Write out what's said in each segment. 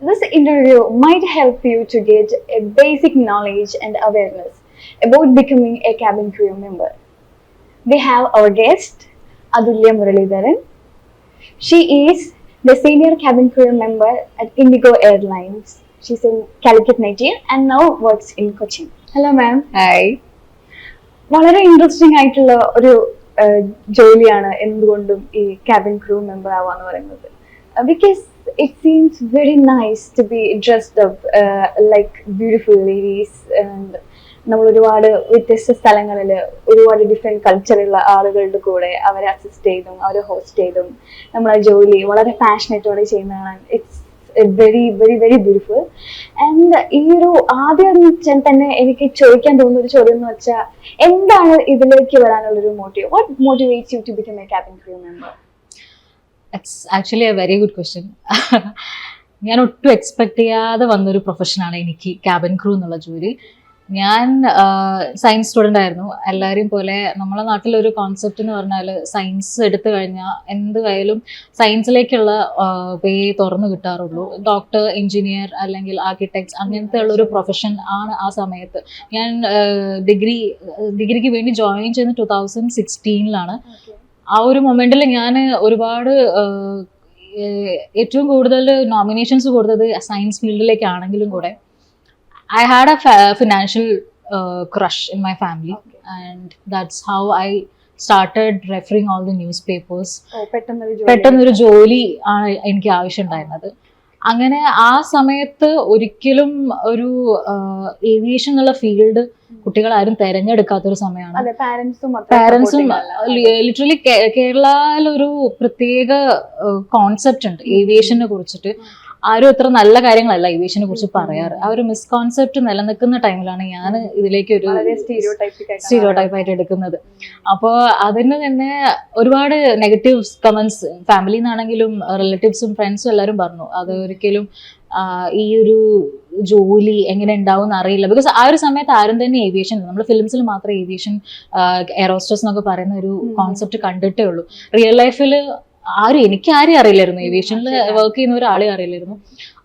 This interview might help you to get a basic knowledge and awareness about becoming a cabin crew member. We have our guest, Adulya Muralidharan. She is the senior cabin crew member at Indigo Airlines. She's a Calicut native and now works in Cochin. Hello, ma'am. Hi. വളരെ interesting ആയിട്ടുള്ള ഒരു ജോലിയാണ് എന്തുകൊണ്ടും ഈ cabin crew member ആവാന്ന് പറയുന്നത്. Because it seems very nice to be dressed up like beautiful ladies. നമ്മൾ ഒരുപാട് വ്യത്യസ്ത സ്ഥലങ്ങളിൽ ഒരുപാട് ഡിഫറെന്റ് കൾച്ചറുള്ള ആളുകളുടെ കൂടെ അവരെ അസിസ്റ്റ് ചെയ്തും അവരെ ഹോസ്റ്റ് ചെയ്തും നമ്മളെ ജോലി വളരെ പാഷനേറ്റോടെ ചെയ്യുന്നതാണ്. It's very very very beautiful. And ഈ ഒരു ആദ്യം തന്നെ എനിക്ക് ചോദിക്കാൻ തോന്നുന്ന ഒരു ചോദ്യം എന്ന് വെച്ചാൽ, എന്താണ് ഇതിലേക്ക് വരാനുള്ളൊരു motive? What motivates you to become a cabin crew member? It's actually a very good question. ഞാൻ ഒട്ടും എക്സ്പെക്ട് ചെയ്യാതെ വന്നൊരു പ്രൊഫഷനാണ് എനിക്ക് ക്യാബിൻ ക്രൂ എന്നുള്ള ജോലി. ഞാൻ സയൻസ് സ്റ്റുഡൻ്റ് ആയിരുന്നു. എല്ലാവരെയും പോലെ നമ്മളെ നാട്ടിലൊരു കോൺസെപ്റ്റ് എന്ന് പറഞ്ഞാൽ സയൻസ് എടുത്തു കഴിഞ്ഞാൽ എന്തായാലും സയൻസിലേക്കുള്ള വേ തുറന്നു കിട്ടാറുള്ളൂ. ഡോക്ടർ, എഞ്ചിനീയർ അല്ലെങ്കിൽ ആർക്കിടെക്ട്സ് അങ്ങനത്തെ ഉള്ളൊരു പ്രൊഫഷൻ ആണ് ആ സമയത്ത്. ഞാൻ ഡിഗ്രിക്ക് വേണ്ടി ജോയിൻ ചെയ്യുന്നത് 2016 ആ ഒരു മൊമെന്റിൽ ഞാൻ ഒരുപാട് ഏറ്റവും കൂടുതൽ നോമിനേഷൻസ് കൊടുത്തത് സയൻസ് ഫീൽഡിലേക്കാണെങ്കിലും കൂടെ I had a financial crush in my family, and that's how I started referring all the newspapers. പെട്ടെന്നൊരു ജോലി ആണ് എനിക്ക് ആവശ്യമുണ്ടായിരുന്നത്. അങ്ങനെ ആ സമയത്ത് ഒരിക്കലും ഒരു ഏവിയേഷൻ എന്നുള്ള ഫീൽഡ് കുട്ടികളാരും തെരഞ്ഞെടുക്കാത്തൊരു സമയമാണ്. പാരൻസും ലിറ്ററലി കേരളയിലൊരു പ്രത്യേക കോൺസെപ്റ്റ് ഉണ്ട് ഏവിയേഷനെ കുറിച്ചിട്ട്. ആരും ഇത്ര നല്ല കാര്യങ്ങളല്ല ഏവിയേഷനെ കുറിച്ച് പറയാറ്. ആ ഒരു മിസ്കോൺസെപ്റ്റ് നിലനിൽക്കുന്ന ടൈമിലാണ് ഞാൻ ഇതിലേക്ക് ഒരു സ്റ്റീരിയോടൈപ്പ് ആയിട്ട് എടുക്കുന്നത്. അപ്പോൾ അതിന് തന്നെ ഒരുപാട് നെഗറ്റീവ് കമന്റ്സ് ഫാമിലിയിൽ നിന്നാണെങ്കിലും റിലേറ്റീവ്സും ഫ്രണ്ട്സും എല്ലാവരും പറഞ്ഞു അത് ഒരിക്കലും ഈ ഒരു ജോലി എങ്ങനെ ഉണ്ടാവും എന്ന് അറിയില്ല. ബിക്കോസ് ആ ഒരു സമയത്ത് ആരും തന്നെ ഏവിയേഷൻ, നമ്മൾ ഫിലിംസിൽ മാത്രമേ ഏവിയേഷൻ എയറോസ്റ്റസ് എന്നൊക്കെ പറയുന്ന ഒരു കോൺസെപ്റ്റ് കണ്ടിട്ടേ ഉള്ളൂ. റിയൽ ലൈഫിൽ എനിക്ക് ആരെയും അറിയില്ലായിരുന്നു, ഏവിയേഷനിൽ വർക്ക് ചെയ്യുന്ന ഒരാളെ അറിയില്ലായിരുന്നു.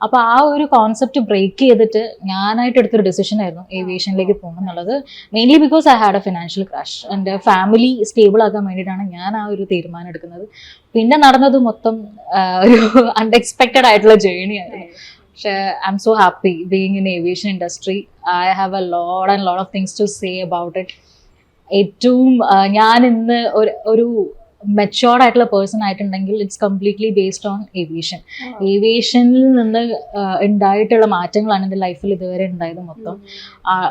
അപ്പൊ ആ ഒരു കോൺസെപ്റ്റ് ബ്രേക്ക് ചെയ്തിട്ട് ഞാനായിട്ട് എടുത്തൊരു ഡിസിഷൻ ആയിരുന്നു ഏവിയേഷനിലേക്ക് പോകണം എന്നുള്ളത്. Mainly because I had A financial crash. എൻ്റെ ഫാമിലി സ്റ്റേബിൾ ആക്കാൻ വേണ്ടിയിട്ടാണ് ഞാൻ ആ ഒരു തീരുമാനം എടുക്കുന്നത്. പിന്നെ നടന്നത് മൊത്തം ഒരു അൺഎക്സ്പെക്റ്റഡ് ആയിട്ടുള്ള ജേർണി ആയിരുന്നു. പക്ഷേ I'm so happy being in aviation industry. I have a lot of things to say about it. ഏറ്റവും ഞാൻ ഇന്ന് ഒരു മെച്ചുവേർഡ് ആയിട്ടുള്ള പേഴ്സൺ ആയിട്ടുണ്ടെങ്കിൽ it's completely based on aviation. ഏവിയേഷനിൽ നിന്ന് ഉണ്ടായിട്ടുള്ള മാറ്റങ്ങളാണ് എൻ്റെ ലൈഫിൽ ഇതുവരെ ഉണ്ടായത് മൊത്തം.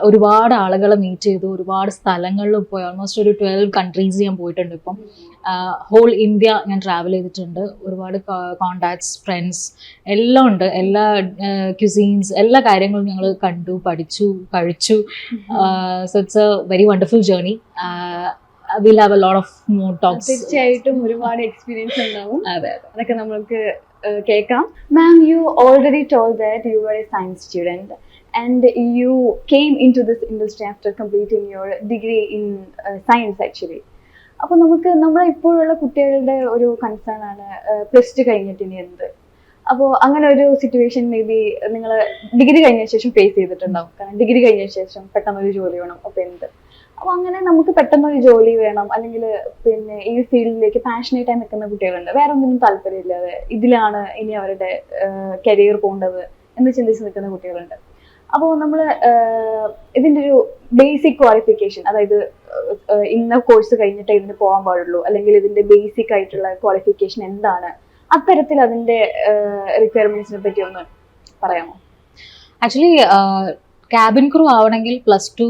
ഒരുപാട് ആളുകളെ മീറ്റ് ചെയ്തു, ഒരുപാട് സ്ഥലങ്ങളിൽ പോയി. ഓൾമോസ്റ്റ് ഒരു 12 കൺട്രീസ് ഞാൻ പോയിട്ടുണ്ട്. ഇപ്പം ഹോൾ ഇന്ത്യ ഞാൻ ട്രാവൽ ചെയ്തിട്ടുണ്ട്. ഒരുപാട് കോണ്ടാക്ട്സ്, ഫ്രണ്ട്സ് എല്ലാം ഉണ്ട്. എല്ലാ ക്യുസീൻസ്, എല്ലാ കാര്യങ്ങളും ഞങ്ങൾ കണ്ടു, പഠിച്ചു, കഴിച്ചു. So it's A very wonderful journey. We'll have a lot of more talks. തീർച്ചയായിട്ടും ഒരുപാട് എക്സ്പീരിയൻസ് ഉണ്ടാവും. അതൊക്കെ നമുക്ക് കേൾക്കാം. Ma'am, you already told that you are a science student and you came into this industry after completing your degree in science actually. അപ്പോൾ നമ്മളെ ഇപ്പോഴുള്ള കുട്ടികളുടെ ഒരു കൺസേൺ ആണ് +2 കഴിഞ്ഞിട്ട് ഇനി എന്ത്. അപ്പോൾ അങ്ങനെ ഒരു സിറ്റുവേഷൻ മേ ബി നിങ്ങൾ ഡിഗ്രി കഴിഞ്ഞ ശേഷം ഫേസ് ചെയ്തിട്ടുണ്ടാവും. കാരണം ഡിഗ്രി കഴിഞ്ഞ ശേഷം പെട്ടെന്നൊരു ജോലി വേണം, അപ്പോൾ എന്ത്. അപ്പോൾ അങ്ങനെ നമുക്ക് പെട്ടെന്നൊരു ജോലി വേണം, അല്ലെങ്കിൽ പിന്നെ ഈ ഫീൽഡിലേക്ക് പാഷനേറ്റ് ആയി നിൽക്കുന്ന കുട്ടികളുണ്ട്. വേറെ ഒന്നിനും താല്പര്യമില്ലാതെ ഇതിലാണ് ഇനി അവരുടെ കരിയർ പോകേണ്ടത് എന്ന് ചിന്തിച്ച് നിൽക്കുന്ന കുട്ടികളുണ്ട്. അപ്പോൾ നമ്മൾ ഇതിൻ്റെ ഒരു ബേസിക് ക്വാളിഫിക്കേഷൻ, അതായത് ഇന്ന കോഴ്സ് കഴിഞ്ഞിട്ടേ ഇതിന് പോകാൻ പാടുള്ളൂ, അല്ലെങ്കിൽ ഇതിൻ്റെ ബേസിക് ആയിട്ടുള്ള ക്വാളിഫിക്കേഷൻ എന്താണ്, അത്തരത്തിൽ അതിൻ്റെ റിക്വയർമെന്റ്സിനെ പറ്റി ഒന്ന് പറയാമോ? ആക്ച്വലി ക്യാബിൻ ക്രൂ ആവണമെങ്കിൽ +2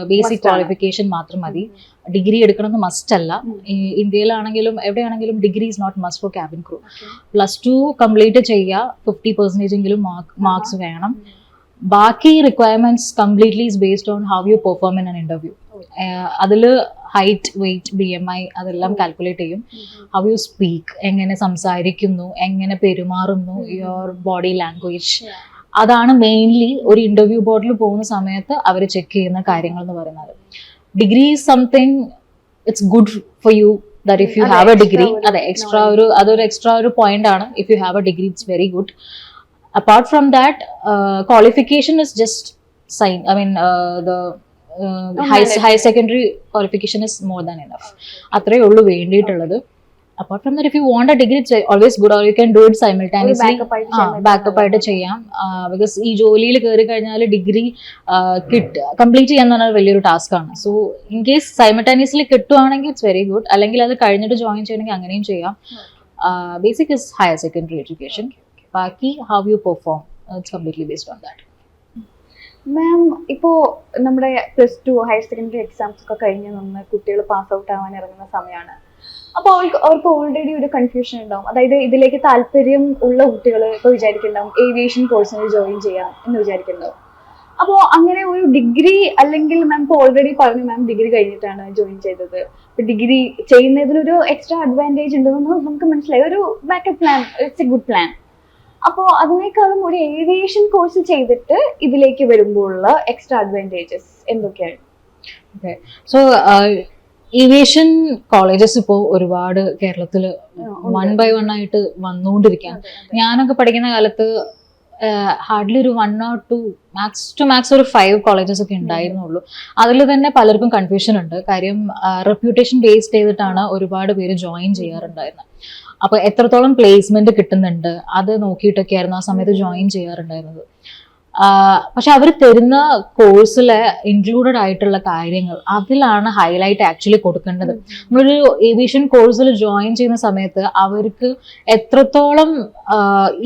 ബേസിക് ക്വാളിഫിക്കേഷൻ മാത്രം മതി. ഡിഗ്രി എടുക്കണമെന്ന് മസ്റ്റ് അല്ല. ഇന്ത്യയിലാണെങ്കിലും എവിടെയാണെങ്കിലും degree is not must for cabin crew. +2 complete ചെയ്യുക, 50% മാർക്സ് വേണം. ബാക്കി requirements completely is based on how you perform in an interview. അതിൽ ഹൈറ്റ്, വെയിറ്റ്, BMI അതെല്ലാം കാൽക്കുലേറ്റ് ചെയ്യും. ഹൗ യു സ്പീക്ക്, എങ്ങനെ സംസാരിക്കുന്നു, എങ്ങനെ പെരുമാറുന്നു, യുവർ ബോഡി ലാംഗ്വേജ്, അതാണ് മെയിൻലി ഒരു ഇന്റർവ്യൂ ബോർഡിൽ പോകുന്ന സമയത്ത് അവർ ചെക്ക് ചെയ്യുന്ന കാര്യങ്ങൾ എന്ന് പറയുന്നത്. Degree is something, it's good for you that if you have A degree. അതൊരു എക്സ്ട്രാ ഒരു പോയിന്റ് ആണ്. If you have A degree it's very good. apart from that, qualification is just sign, I mean, the high secondary qualification is more than enough. അത്രേ ഉള്ളൂ വേണ്ടിയിട്ടുള്ളത്. Apart from that, if you want a degree, it's always good, or you can do it simultaneously. Backup ആയിട്ട് ചെയ്യാം. Because ഈ ജോലിയിൽ കയറി കഴിഞ്ഞാൽ degree complete ചെയ്യാന്ന് പറഞ്ഞാൽ വലിയൊരു ടാസ്ക് ആണ്. സോ ഇൻ കേസ് സൈമൾട്ടാനിയസ്ലി കിട്ടുവാണെങ്കിൽ ഇറ്റ്സ് വെരി ഗുഡ്. അല്ലെങ്കിൽ അത് കഴിഞ്ഞിട്ട് ജോയിൻ ചെയ്യണമെങ്കിൽ അങ്ങനെയും ചെയ്യാം. Basic is higher secondary education. ബാക്കി how you perform it's completely based on that. Ma'am, ഇപ്പോൾ നമ്മുടെ +2 ഹയർ സെക്കൻഡറി എക്സാംസ് ഒക്കെ കഴിഞ്ഞ് നിന്ന് കുട്ടികൾ പാസ് ഔട്ട് ആവാൻ ഇറങ്ങുന്ന സമയമാണ്. അപ്പോൾ അവർക്ക് ഓൾറെഡി ഒരു കൺഫ്യൂഷൻ ഉണ്ടാവും. അതായത് ഇതിലേക്ക് താല്പര്യം ഉള്ള കുട്ടികൾ ഇപ്പോൾ വിചാരിക്കുന്നുണ്ടാവും ഏവിയേഷൻ കോഴ്സിന് ജോയിൻ ചെയ്യാം എന്ന് വിചാരിക്കുന്നുണ്ടാവും. അപ്പോൾ അങ്ങനെ ഒരു ഡിഗ്രി, അല്ലെങ്കിൽ മാം ഇപ്പോൾ ഓൾറെഡി പറഞ്ഞു മാം ഡിഗ്രി കഴിഞ്ഞിട്ടാണ് ജോയിൻ ചെയ്തത്. ഇപ്പോൾ ഡിഗ്രി ചെയ്യുന്നതിലൊരു എക്സ്ട്രാ അഡ്വാൻറ്റേജ് ഉണ്ടെന്ന് നമുക്ക് മനസ്സിലായി. ഒരു backup plan, it's A good plan. അപ്പോൾ അതിനേക്കാളും ഒരു ഏവിയേഷൻ കോഴ്സ് ചെയ്തിട്ട് ഇതിലേക്ക് വരുമ്പോഴുള്ള എക്സ്ട്രാ അഡ്വാൻറ്റേജസ് എന്തൊക്കെയാണ്? ഓക്കെ, സോ ഏവിയേഷൻ കോളേജസ് ഇപ്പോൾ ഒരുപാട് കേരളത്തിൽ 1 by 1 ആയിട്ട് വന്നുകൊണ്ടിരിക്കുകയാണ്. ഞാനൊക്കെ പഠിക്കുന്ന കാലത്ത് ഹാർഡ്ലി ഒരു 1 or 2, മാക്സ് ഒരു 5 കോളേജസ് ഒക്കെ ഉണ്ടായിരുന്നുള്ളൂ. അതിൽ തന്നെ പലർക്കും കൺഫ്യൂഷൻ ഉണ്ട്. കാര്യം റെപ്യൂട്ടേഷൻ ബേസ്ഡ് ചെയ്തിട്ടാണ് ഒരുപാട് പേര് ജോയിൻ ചെയ്യാറുണ്ടായിരുന്നത്. അപ്പൊ എത്രത്തോളം പ്ലേസ്മെന്റ് കിട്ടുന്നുണ്ട് അത് നോക്കിയിട്ടൊക്കെയായിരുന്നു ആ സമയത്ത് ജോയിൻ ചെയ്യാറുണ്ടായിരുന്നത്. പക്ഷെ അവർ തരുന്ന കോഴ്സിൽ ഇൻക്ലൂഡഡ് ആയിട്ടുള്ള കാര്യങ്ങൾ അതിലാണ് ഹൈലൈറ്റ് ആക്ച്വലി കൊടുക്കേണ്ടത്. നമ്മളൊരു ഏവിയേഷൻ കോഴ്സിൽ ജോയിൻ ചെയ്യുന്ന സമയത്ത് അവർക്ക് എത്രത്തോളം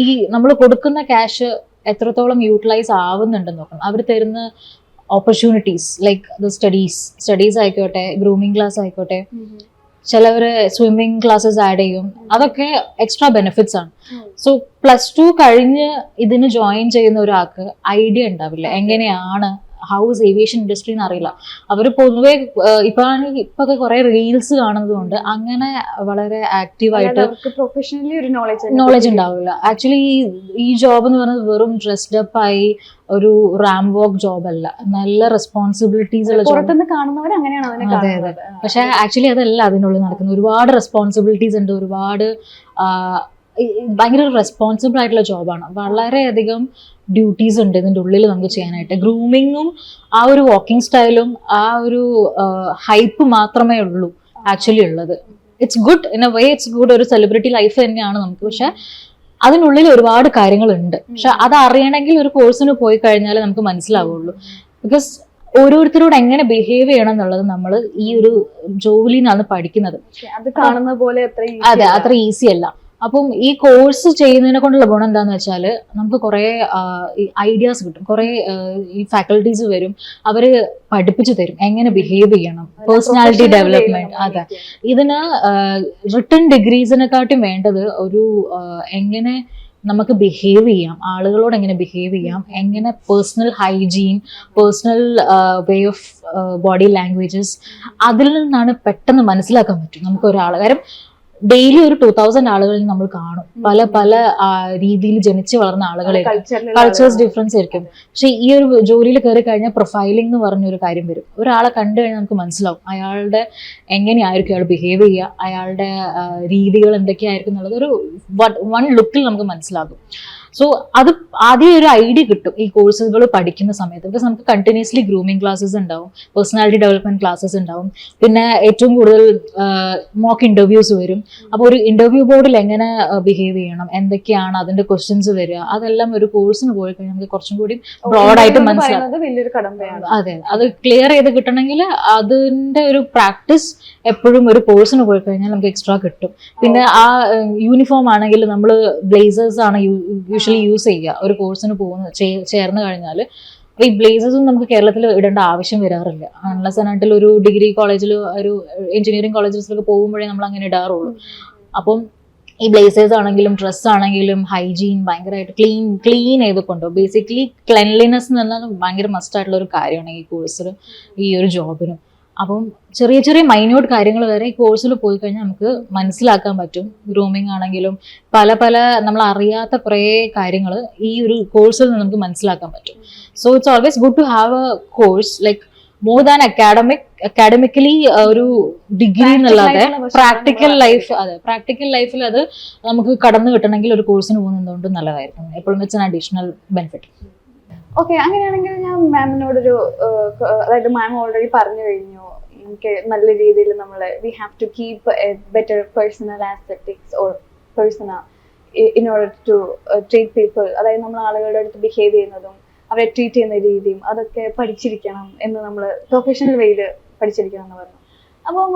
ഈ നമ്മൾ കൊടുക്കുന്ന ക്യാഷ് എത്രത്തോളം യൂട്ടിലൈസ് ആവുന്നുണ്ടെന്ന് നോക്കണം. അവർ തരുന്ന ഓപ്പർച്യൂണിറ്റീസ് ലൈക്ക് ദ സ്റ്റഡീസ് ആയിക്കോട്ടെ, ഗ്രൂമിങ് ക്ലാസ് ആയിക്കോട്ടെ, ചിലവര് സ്വിമ്മിങ് ക്ലാസ്സസ് ആഡ് ചെയ്യും. അതൊക്കെ എക്സ്ട്രാ ബെനിഫിറ്റ്സ് ആണ്. സോ +2 കഴിഞ്ഞ് ഇതിന് ജോയിൻ ചെയ്യുന്ന ഒരാൾക്ക് ഐഡിയ ഉണ്ടാവില്ല എങ്ങനെയാണ് ഹൗസ് ഏവിയേഷൻ ഇൻഡസ്ട്രി എന്ന് അറിയില്ല. അവർ പൊതുവെ ഇപ്പൊക്കെ കുറെ റീൽസ് കാണുന്നത് കൊണ്ട് അങ്ങനെ വളരെ ആക്റ്റീവായിട്ട് പ്രൊഫഷണലി ഒരു നോളജ് ഉണ്ടാവില്ല. ആക്ച്വലി ഈ ജോബ് എന്ന് പറയുന്നത് വെറും ഡ്രസ്ഡ് അപ്പ് ആയി ഒരു റാം വോക്ക് ജോബ് അല്ല, നല്ല റെസ്പോൺസിബിലിറ്റീസ് ഉള്ള ജോബ്. അതെ അതെ. പക്ഷെ ആക്ച്വലി അതല്ല അതിനുള്ളിൽ നടക്കുന്നത്. ഒരുപാട് റെസ്പോൺസിബിലിറ്റീസ് ഉണ്ട്, ഒരുപാട് ഭയങ്കര റെസ്പോൺസിബിൾ ആയിട്ടുള്ള ജോബാണ്. വളരെയധികം ഡ്യൂട്ടീസ് ഉണ്ട് ഇതിൻ്റെ ഉള്ളിൽ നമുക്ക് ചെയ്യാനായിട്ട്. ഗ്രൂമിങ്ങും ആ ഒരു വാക്കിംഗ് സ്റ്റൈലും ആ ഒരു ഹൈപ്പ് മാത്രമേ ഉള്ളൂ ആക്ച്വലി ഉള്ളത്. It's good in a way, it's good. ഒരു സെലിബ്രിറ്റി ലൈഫ് തന്നെയാണ് നമുക്ക്. പക്ഷെ അതിനുള്ളിൽ ഒരുപാട് കാര്യങ്ങളുണ്ട്. പക്ഷെ അത് അറിയണമെങ്കിൽ ഒരു കോഴ്സിന് പോയി കഴിഞ്ഞാൽ നമുക്ക് മനസ്സിലാവുള്ളൂ. ബിക്കോസ് ഓരോരുത്തരോട് എങ്ങനെ ബിഹേവ് ചെയ്യണം എന്നുള്ളത് നമ്മൾ ഈ ഒരു ജോലിന്നാണ് പഠിക്കുന്നത്. അത് കാണുന്ന പോലെ അതെ, അത്ര ഈസി അല്ല. അപ്പം ഈ കോഴ്സ് ചെയ്യുന്നതിനെ കൊണ്ടുള്ള ഗുണം എന്താന്ന് വെച്ചാൽ നമുക്ക് കുറേ ഐഡിയാസ് കിട്ടും. കുറേ ഈ ഫാക്കൽറ്റീസ് വരും, അവര് പഠിപ്പിച്ചു തരും എങ്ങനെ ബിഹേവ് ചെയ്യണം, പേഴ്സണാലിറ്റി ഡെവലപ്മെന്റ്. അതെ, ഇതിന് റിട്ടൺ ഡിഗ്രീസിനെക്കാട്ടും വേണ്ടത് ഒരു എങ്ങനെ നമുക്ക് ബിഹേവ് ചെയ്യാം, ആളുകളോട് എങ്ങനെ ബിഹേവ് ചെയ്യാം, എങ്ങനെ personal hygiene, personal way of body languages, അതിൽ നിന്നാണ് പെട്ടെന്ന് മനസ്സിലാക്കാൻ പറ്റും നമുക്ക് ഒരാൾ. കാര്യം ഡെയിലി ഒരു 2000 ആളുകളിൽ നമ്മൾ കാണും. പല പല രീതിയിൽ ജനിച്ച് വളർന്ന ആളുകളെ കൾച്ചേഴ്സ് ഡിഫറൻസ് ആയിരിക്കും. പക്ഷെ ഈ ഒരു ജോലിയിൽ കയറി കഴിഞ്ഞാൽ പ്രൊഫൈലിംഗ് എന്ന് പറഞ്ഞൊരു കാര്യം വരും. ഒരാളെ കണ്ടു കഴിഞ്ഞാൽ നമുക്ക് മനസ്സിലാവും അയാളുടെ എങ്ങനെയായിരിക്കും അയാൾ ബിഹേവ് ചെയ്യുക, അയാളുടെ രീതികൾ എന്തൊക്കെയായിരിക്കും എന്നുള്ളത് ഒരു 1 ലുക്കിൽ നമുക്ക് മനസ്സിലാകും. സോ അത് ആദ്യം ഒരു ഐഡിയ കിട്ടും ഈ കോഴ്സുകൾ പഠിക്കുന്ന സമയത്ത്. ബിക്കോസ് നമുക്ക് കണ്ടിന്യൂസ്ലി ഗ്രൂമിങ് ക്ലാസ്സസ് ഉണ്ടാവും, പേഴ്സണാലിറ്റി ഡെവലപ്മെന്റ് ക്ലാസ്സസ് ഉണ്ടാവും, പിന്നെ ഏറ്റവും കൂടുതൽ മോക്ക് ഇന്റർവ്യൂസ് വരും. അപ്പോൾ ഒരു ഇന്റർവ്യൂ ബോർഡിൽ എങ്ങനെ ബിഹേവ് ചെയ്യണം, എന്തൊക്കെയാണ് അതിന്റെ ക്വസ്റ്റ്യൻസ് വരിക, അതെല്ലാം ഒരു കോഴ്സിന് പോയി കഴിഞ്ഞാൽ നമുക്ക് കുറച്ചും കൂടി ബ്രോഡായിട്ട് മനസ്സിലാവും. അതെ, അത് ക്ലിയർ ചെയ്ത് കിട്ടണമെങ്കിൽ അതിന്റെ ഒരു പ്രാക്ടീസ് എപ്പോഴും ഒരു കോഴ്സിന് പോയി കഴിഞ്ഞാൽ നമുക്ക് എക്സ്ട്രാ കിട്ടും. പിന്നെ ആ യൂണിഫോം ആണെങ്കിൽ നമ്മൾ ബ്ലേസേഴ്സ് ആണ് യൂഷ്വലി യൂസ് ചെയ്യുക ഒരു കോഴ്സിന് ചേർന്ന് കഴിഞ്ഞാൽ. ഈ ബ്ലേസേഴ്സും നമുക്ക് കേരളത്തിൽ ഇടേണ്ട ആവശ്യം വരാറില്ല. അൺലെസ് ആൻഡ് ഒരു ഡിഗ്രി കോളേജിൽ, ഒരു എഞ്ചിനീയറിംഗ് കോളേജസിലൊക്കെ പോകുമ്പോഴേ നമ്മൾ അങ്ങനെ ഇടാറുള്ളൂ. അപ്പം ഈ ബ്ലേസേഴ്സ് ആണെങ്കിലും ഡ്രസ്സ് ആണെങ്കിലും ഹൈജീൻ ഭയങ്കരമായിട്ട് ക്ലീൻ ചെയ്തുകൊണ്ടോ. ബേസിക്കലി ക്ലെൻലിനെസ് എന്ന് പറഞ്ഞാൽ ഭയങ്കര മസ്റ്റ് ആയിട്ടുള്ള ഒരു കാര്യമാണ് ഈ കോഴ്സിൽ, ഈ ഒരു ജോബിനും. അപ്പം ചെറിയ ചെറിയ മൈന്യൂട്ട് കാര്യങ്ങൾ വരെ ഈ കോഴ്സിൽ പോയി കഴിഞ്ഞാൽ നമുക്ക് മനസ്സിലാക്കാൻ പറ്റും. ഗ്രൂമിങ് ആണെങ്കിലും പല പല നമ്മൾ അറിയാത്ത കുറേ കാര്യങ്ങൾ ഈ ഒരു കോഴ്സിൽ നിന്ന് നമുക്ക് മനസ്സിലാക്കാൻ പറ്റും. So it's always good to have a course. Like more than academically ഒരു ഡിഗ്രി എന്നല്ലാതെ പ്രാക്ടിക്കൽ ലൈഫ്, അതെ പ്രാക്ടിക്കൽ ലൈഫിൽ അത് നമുക്ക് കടന്നു കിട്ടണമെങ്കിൽ ഒരു കോഴ്സിന് പോകുന്നതുകൊണ്ട് നല്ലതായിരിക്കും. എപ്പോഴും വെച്ച് അഡീഷണൽ ബെനിഫിറ്റ്. ഓക്കെ, അങ്ങനെയാണെങ്കിൽ ഞാൻ മാമിനോടൊരു അതായത് മാം ഓൾറെഡി പറഞ്ഞു കഴിഞ്ഞു എനിക്ക് നല്ല രീതിയിൽ നമ്മൾ we have to keep a better personal aesthetics or persona in order to treat people, അതായത് നമ്മൾ ആളുകളുടെ അടുത്ത് ബിഹേവ് ചെയ്യുന്നതും അവരെ ട്രീറ്റ് ചെയ്യുന്ന രീതിയും അതൊക്കെ പഠിച്ചിരിക്കണം എന്ന് നമ്മൾ പ്രൊഫഷണൽ വേയിൽ പഠിച്ചിരിക്കണം എന്ന് പറഞ്ഞു. അപ്പം